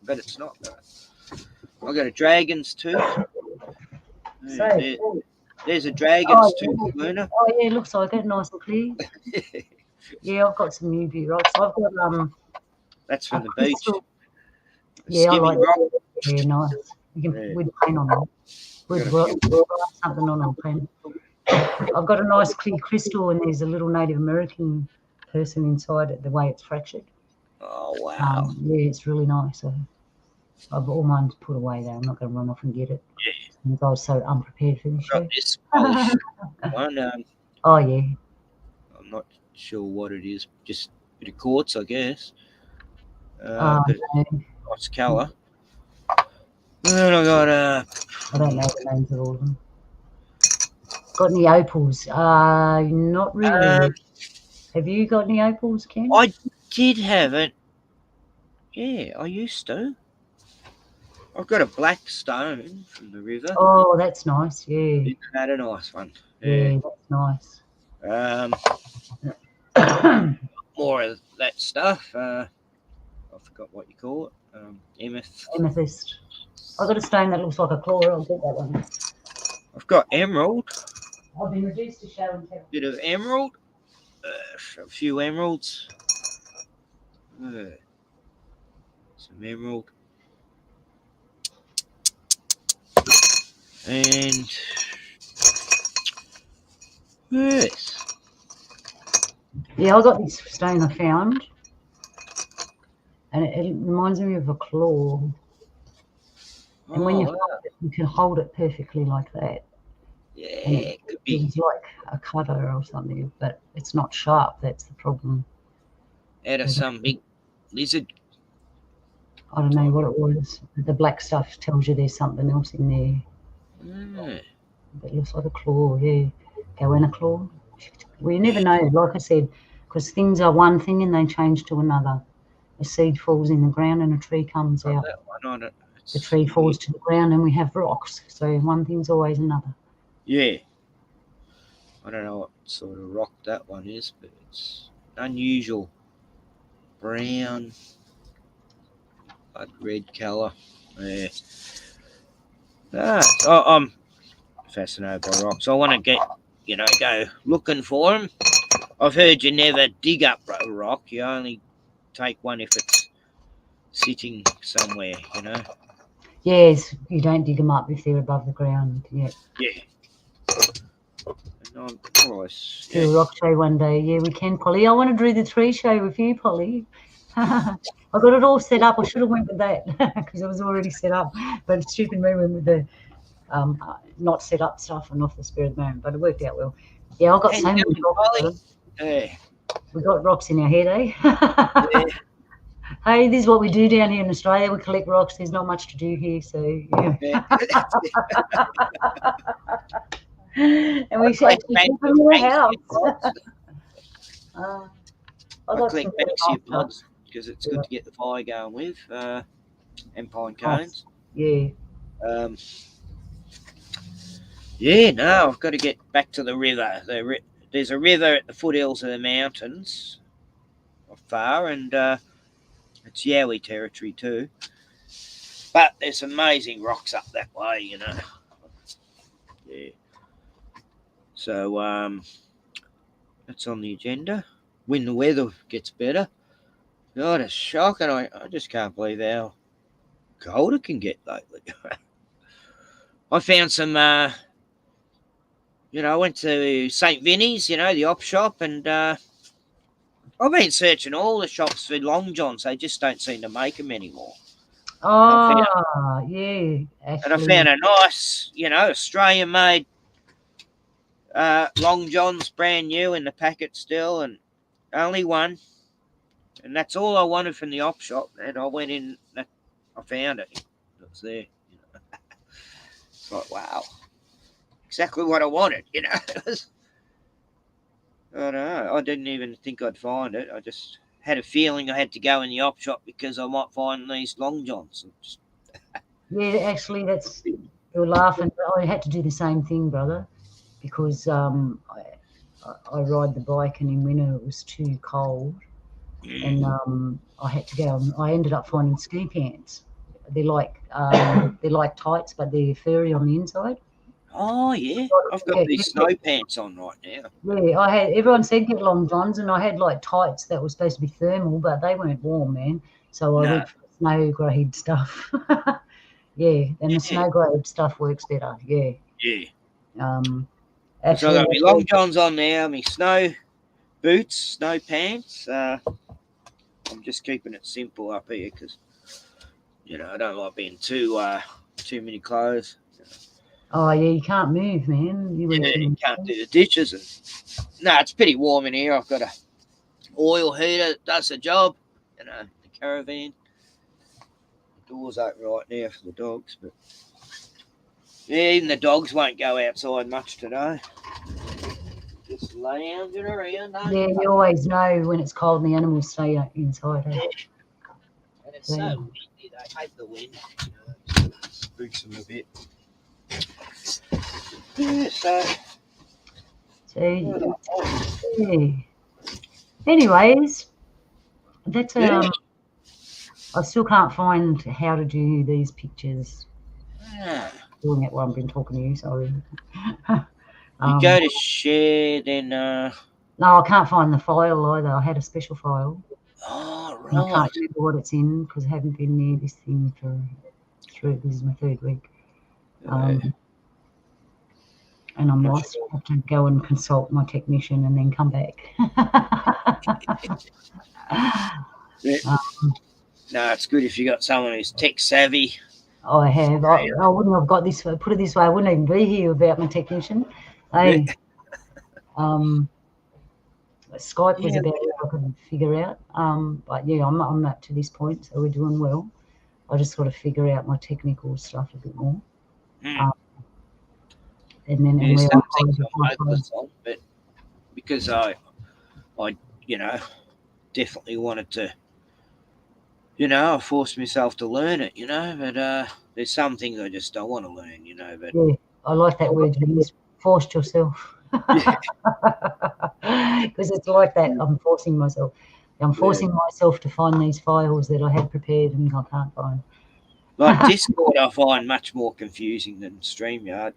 C: but it's not. I got a dragon's tooth. There's a dragon's tooth, Luna.
A: Oh, yeah, looks like it, nice and clear. Yeah, I've got some new view rocks. I've got
C: That's from the beach.
A: Yeah, I like
C: rock.
A: Yeah, nice. We'd paint on them. We'd write something on them. Paint. I've got a nice clear crystal, and there's a little Native American person inside it. The way it's fractured.
C: Oh wow!
A: Yeah, it's really nice. I've all mine put away though. I'm not going to run off and get it. Yeah. I was so unprepared for this show.
C: This polished one.
A: Oh yeah.
C: I'm not sure what it is. Just a bit of quartz, I guess. Nice colour. And then I got
A: I don't know the names of all of them. Got any opals? Not really. Have you got any opals, Ken?
C: I did have it. Yeah, I used to. I've got a black stone from the river.
A: Oh, that's nice. Yeah.
C: Isn't that a nice one?
A: Yeah, that's
C: nice. More of that stuff. I forgot what you call it.
A: Amethyst. I've got a stone that looks like a claw. I'll get that one.
C: I've got emerald.
A: I've been reduced to show and tell.
C: Bit of emerald. A few emeralds. Some emerald. And yes.
A: Yeah, I got this stone I found, and it reminds me of a claw. And when you
C: wow.
A: hold it, you can hold it perfectly like that.
C: Yeah,
A: And
C: it could be.
A: it's like a cutter or something, but it's not sharp. That's the problem.
C: Out of some big lizard.
A: I don't know what it was. The black stuff tells you there's something else in there.
C: Mm.
A: It looks like a claw, yeah. Goanna claw. Well, you never know, like I said, because things are one thing and they change to another. A seed falls in the ground and a tree comes
C: Oh,
A: out.
C: that one on it.
A: The tree falls to the ground and we have rocks. So one thing's always another.
C: Yeah. I don't know what sort of rock that one is, but it's unusual. Brown, blood red colour. Yeah. I'm fascinated by rocks. I want to go looking for them. I've heard you never dig up a rock. You only take one if it's sitting somewhere,
A: Yes, you don't dig them up if they're above the ground. Yeah.
C: Yeah. And
A: Do a rock show one day. Yeah, we can, Polly. I want to do the tree show with you, Polly. I got it all set up. I should have went with that because it was already set up. But stupid me went with the not set up stuff and off the spur of the moment. But it worked out well. Yeah, I've got so many rocks.
C: Yeah.
A: We got rocks in our head, eh? Yeah. Hey, this is what we do down here in Australia. We collect rocks. There's not much to do here, so yeah. And we should actually keep them in the house.
C: I collect banksia pods because it's good to get the fire going with, and pine cones.
A: Yeah.
C: No, I've got to get back to the river. There's a river at the foothills of the mountains, not far, and it's Yowie territory too. But there's amazing rocks up that way, Yeah. So that's on the agenda. When the weather gets better. God, it's shocking. I just can't believe how cold it can get lately. I found some, I went to St. Vinny's, the op shop, and I've been searching all the shops for long johns. They just don't seem to make them anymore.
A: Yeah. Actually.
C: And I found a nice, Australian-made long johns, brand new in the packet still, and only one. And that's all I wanted from the op shop. And I went in, I found it. It was there. It's like, wow. Exactly what I wanted, It was, I don't know. I didn't even think I'd find it. I just had a feeling I had to go in the op shop because I might find these long johns.
A: Yeah, actually, you're laughing. But I had to do the same thing, brother, because I ride the bike and in winter it was too cold. And I had to go. I ended up finding ski pants. They're like tights, but they're furry on the inside.
C: Oh yeah, I've got these snow pants on right now.
A: Yeah, everyone said get long johns, and I had like tights that were supposed to be thermal, but they weren't warm, man. So I went for snow grade stuff. Yeah, and the snow grade stuff works better. Yeah.
C: Yeah.
A: Actually,
C: so I got my long johns on now, my snow boots, snow pants. I'm just keeping it simple up here because, I don't like being too many clothes.
A: Oh yeah, you can't move, man. You
C: can't do the dishes. It's pretty warm in here. I've got a oil heater that does the job. The caravan. The door's open right now for the dogs, but even the dogs won't go outside much today. Just lounging around.
A: Yeah, you always know when it's cold and the animals stay inside.
C: Yeah. And it's so windy. They hate the wind. Spooks them a bit. Yeah,
A: yeah. Anyways, that's I still can't find how to do these pictures. Doing it while I've been talking to you, sorry.
C: You go to share, then.
A: No, I can't find the file either. I had a special file.
C: Oh, right.
A: I can't remember what it's in because I haven't been near this thing this is my 3rd week. And I'm lost. I have to go and consult my technician and then come back.
C: No, it's good if you got someone who's tech savvy.
A: I have. I wouldn't have got this. Put it this way, I wouldn't even be here without my technician. Hey, Skype was
C: Yeah.
A: about all I could figure out. But yeah, I'm up to this point, so we're doing well. I just got to figure out my technical stuff a bit more.
C: Mm.
A: And then
C: Yeah,
A: and
C: some
A: where
C: things I'm hopeless on, but because I definitely wanted to, I forced myself to learn it, but there's some things I just don't want to learn, but
A: yeah, I like that word you used. Forced yourself.
C: yeah,
A: Because it's like that. I'm forcing myself. I'm forcing myself to find these files that I had prepared and I can't find.
C: like Discord I find much more confusing than StreamYard.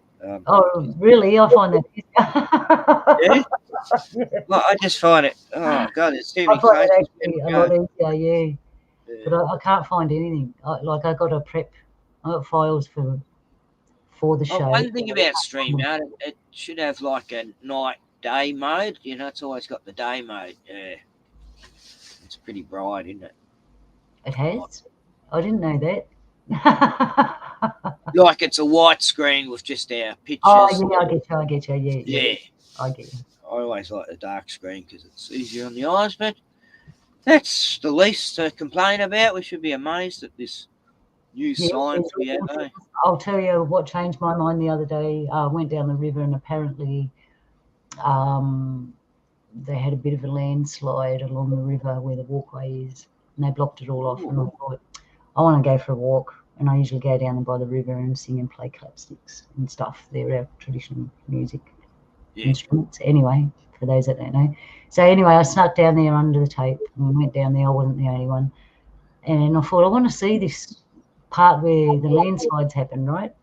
A: Oh, really? I find that.
C: Yeah, well, I just find it. Oh God, there's too
A: I
C: many
A: find it
C: places.
A: actually a lot easier, yeah. But I can't find anything. I got to prep. I got files for the show.
C: One thing about StreamYard, it should have like a night-day mode. It's always got the day mode. Yeah, it's pretty bright, isn't it?
A: It has? I didn't know that.
C: Like it's a white screen with just our pictures.
A: Oh, yeah, I get you. Yeah. I get you.
C: I always like the dark screen because it's easier on the eyes, but that's the least to complain about. We should be amazed at this new science we have. Eh?
A: I'll tell you what changed my mind the other day. I went down the river and apparently they had a bit of a landslide along the river where the walkway is, and they blocked it all off. And I thought, I want to go for a walk. And I usually go down by the river and sing and play clapsticks and stuff. They're our traditional music instruments. Anyway, for those that don't know. So anyway, I snuck down there under the tape and went down there. I wasn't the only one. And I thought, I want to see this part where the landslides happen, right?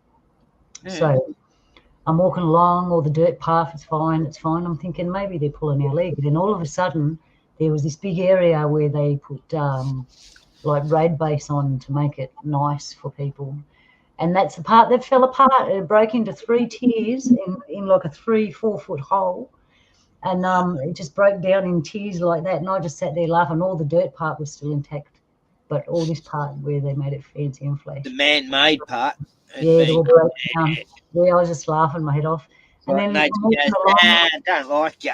A: Yeah. So I'm walking along, all the dirt path is fine, it's fine. I'm thinking maybe they're pulling our leg. Then all of a sudden, there was this big area where they put like road base on to make it nice for people. And that's the part that fell apart. It broke into 3 tiers in like a 3-4 foot hole. And it just broke down in tiers like that. And I just sat there laughing. All the dirt part was still intact. But all this part where they made it fancy and flash.
C: The man-made part.
A: Yeah, it all broke down. Yeah, I was just laughing my head off. And
C: like
A: then
C: I don't like you.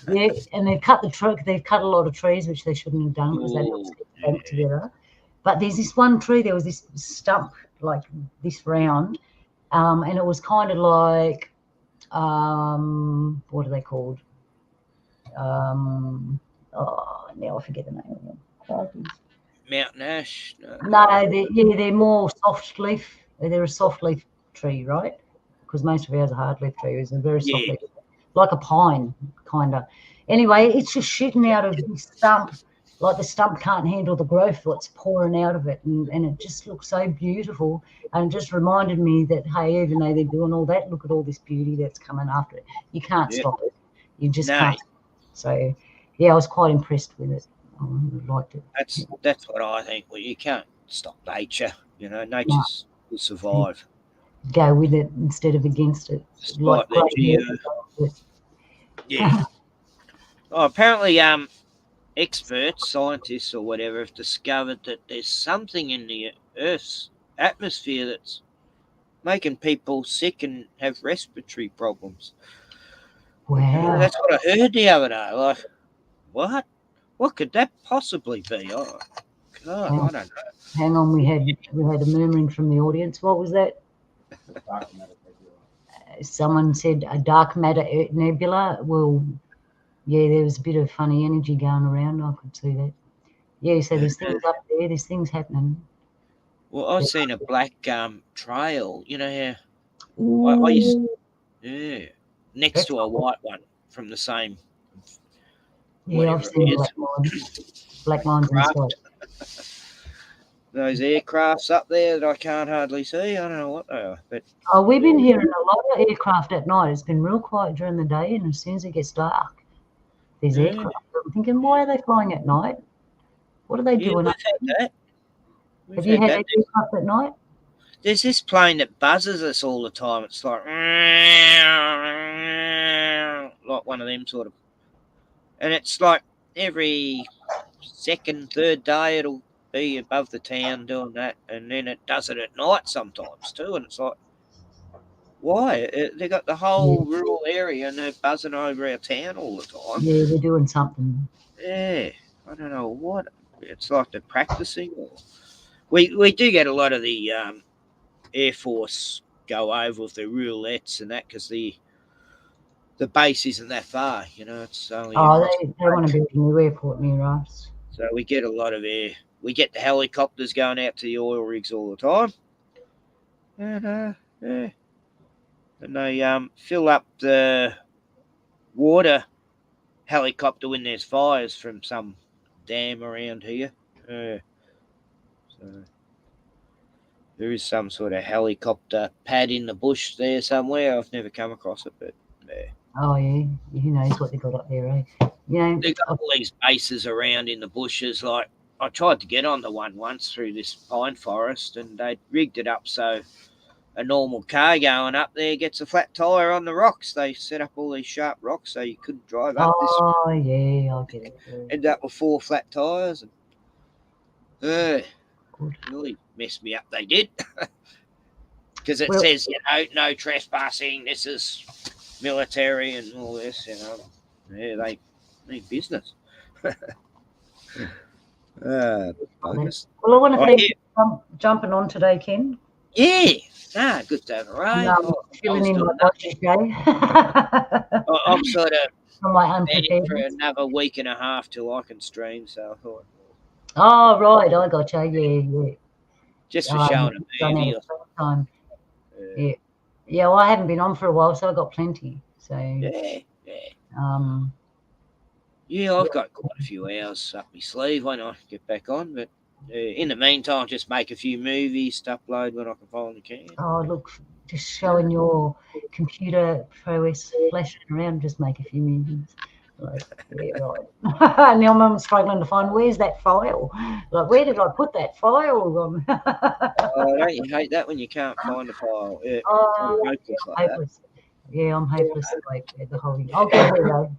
A: Yeah, and they've cut a lot of trees, which they shouldn't have done because they don't stick together. But there's this one tree, there was this stump like this round, and it was kind of like, what are they called? Now I forget the name of them.
C: Mountain ash?
A: No, they're more soft leaf. They're a soft leaf tree, right? Because most of ours are hard leaf trees. They're very soft leaf, like a pine, kind of. Anyway, it's just shooting out of this stump. Like the stump can't handle the growth that's pouring out of it, and it just looks so beautiful. And it just reminded me that, hey, even though they're doing all that, look at all this beauty that's coming after it. You can't stop it. You just can't. So, yeah, I was quite impressed with it. I liked it.
C: That's what I think. Well, you can't stop nature. Nature will survive.
A: Go with it instead of against it.
C: Like yeah. Apparently, experts, scientists, or whatever, have discovered that there's something in the Earth's atmosphere that's making people sick and have respiratory problems.
A: Wow.
C: That's what I heard the other day. Like, what? What could that possibly be? Oh, God, I don't know.
A: Hang on, we had a murmuring from the audience. What was that? Someone said a dark matter nebula. Well, yeah, there was a bit of funny energy going around. I could see that. Yeah, so there's things up there. There's things happening.
C: Well, I've seen a black trail. Next to a white one from the same.
A: Yeah, I've seen black lines inside.
C: Those aircrafts up there that I can't hardly see. I don't know what they are. But
A: we've been hearing a lot of aircraft at night. It's been real quiet during the day, and as soon as it gets dark, there's aircraft. I'm thinking, why are they flying at night? What are they doing up there? Have you had aircraft at night?
C: There's this plane that buzzes us all the time. It's like one of them sort of. And it's like every second, third day it'll be above the town doing that, and then it does it at night sometimes too, and it's like, why? They got the whole rural area and they're buzzing over our town all the time.
A: Yeah, they're doing something.
C: Yeah, I don't know what. It's like they're practicing. Or we do get a lot of the Air Force go over with the roulettes and that, because the base isn't that far, you know. It's only
A: Oh,
C: across
A: they want to build a new airport near us.
C: so we get a lot of air. We get the helicopters going out to the oil rigs all the time, and yeah, and they fill up the water helicopter when there's fires from some dam around here. So there is some sort of helicopter pad in the bush there somewhere. I've never come across it, but yeah.
A: Oh yeah, who knows what they got up there, eh? You know,
C: They've got all these bases around in the bushes. Like, I tried to get onto one once through this pine forest, and they rigged it up so a normal car going up there gets a flat tire on the rocks. They set up all these sharp rocks so you couldn't drive up
A: oh yeah, I get it. Yeah.
C: End up with 4 flat tires, and
A: Good.
C: really messed me up. They did, because it
A: Well-
C: says, you know, no trespassing. This is military and all this, you know. Yeah, they need business. Buggers.
A: Well, I want to
C: Oh,
A: thank
C: yeah.
A: you for jumping on today, Ken.
C: Yeah, good to have a rain.
A: Filling in my budget, Jay.
C: I'm sort of
A: From my
C: planning for
A: unpreparedness.
C: another week and a half till I can stream, so I thought,
A: Oh, right, I got you. Yeah.
C: just for showing a
A: done
C: movie
A: it
C: or
A: time.
C: something.
A: Yeah, well, I haven't been on for a while, so I got plenty. So,
C: Yeah. Yeah, I've got quite a few hours up my sleeve when I get back on, but in the meantime, just make a few movies to upload when I can find the can.
A: oh, look, just showing your computer prowess, flashing around, just make a few movies. Like, yeah, right. Now I'm struggling to find where's that file. Like, where did I put that file?
C: Oh, don't you hate that when you can't find a file? Yeah,
A: Oh,
C: I'm hopeless like that.
A: hopeless. Yeah, I'm hopeless. Like the whole thing. I'll get there though,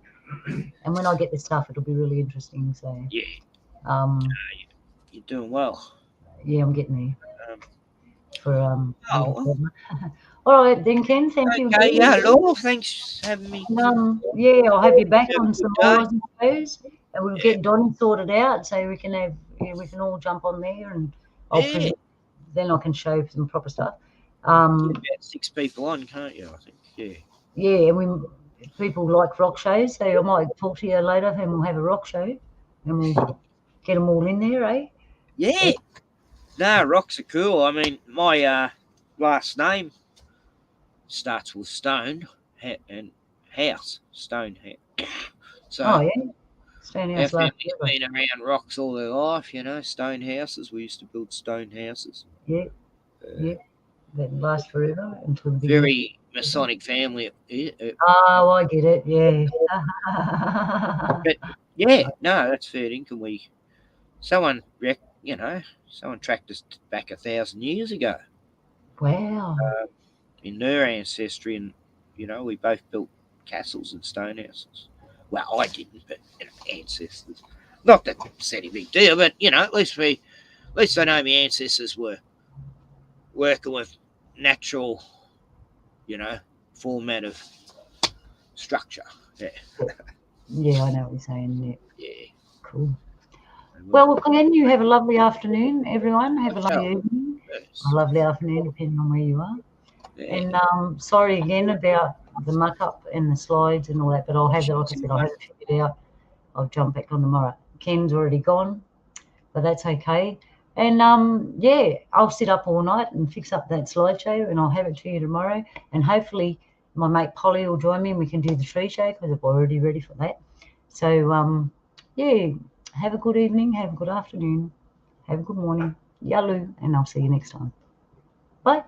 A: and when I get the stuff, it'll be really interesting. So,
C: Yeah, you're doing well.
A: yeah, I'm getting there. For
C: Oh,
A: all right, then, Ken. Thank you.
C: okay, yeah, Law, thanks for having me.
A: Yeah, I'll have you back
C: Have a
A: on
C: good
A: some
C: day.
A: more, I suppose, and we'll get Donny sorted out so we can have we can all jump on there, and then I can show some proper stuff.
C: Get about 6 people on, can't you? I think. Yeah.
A: Yeah, and people like rock shows, so I might talk to you later, and we'll have a rock show, and we'll get them all in there, eh?
C: Yeah. No, rocks are cool. I mean, my last name starts with stone and house, stone house. So
A: Oh yeah, Stonehouse
C: our
A: last
C: family's been around rocks all their life, you know, stone houses. We used to build stone houses.
A: Yeah, that last forever until the beginning.
C: Very Masonic family.
A: Oh, I get it. Yeah.
C: But yeah, no, that's fair income. Someone tracked us back 1,000 years ago.
A: Wow.
C: In their ancestry, and we both built castles and stone houses. Well, I didn't, but ancestors. Not that it's any big deal, but at least I know my ancestors were working with natural, format of structure. Yeah.
A: Yeah, I know what you're saying.
C: Yeah.
A: Cool. Well, Glenn, you have a lovely afternoon, everyone. Have a lovely evening.
C: Yes.
A: A lovely afternoon, depending on where you are.
C: Yeah.
A: And sorry again about the muck up and the slides and all that, but I'll have it, like I said, I'll have it figured out. I'll jump back on tomorrow. Ken's already gone, but that's okay. And I'll sit up all night and fix up that slideshow, and I'll have it to you tomorrow. And hopefully my mate Polly will join me and we can do the tree show, because I'm already ready for that. So have a good evening, have a good afternoon, have a good morning, yalu, and I'll see you next time. Bye.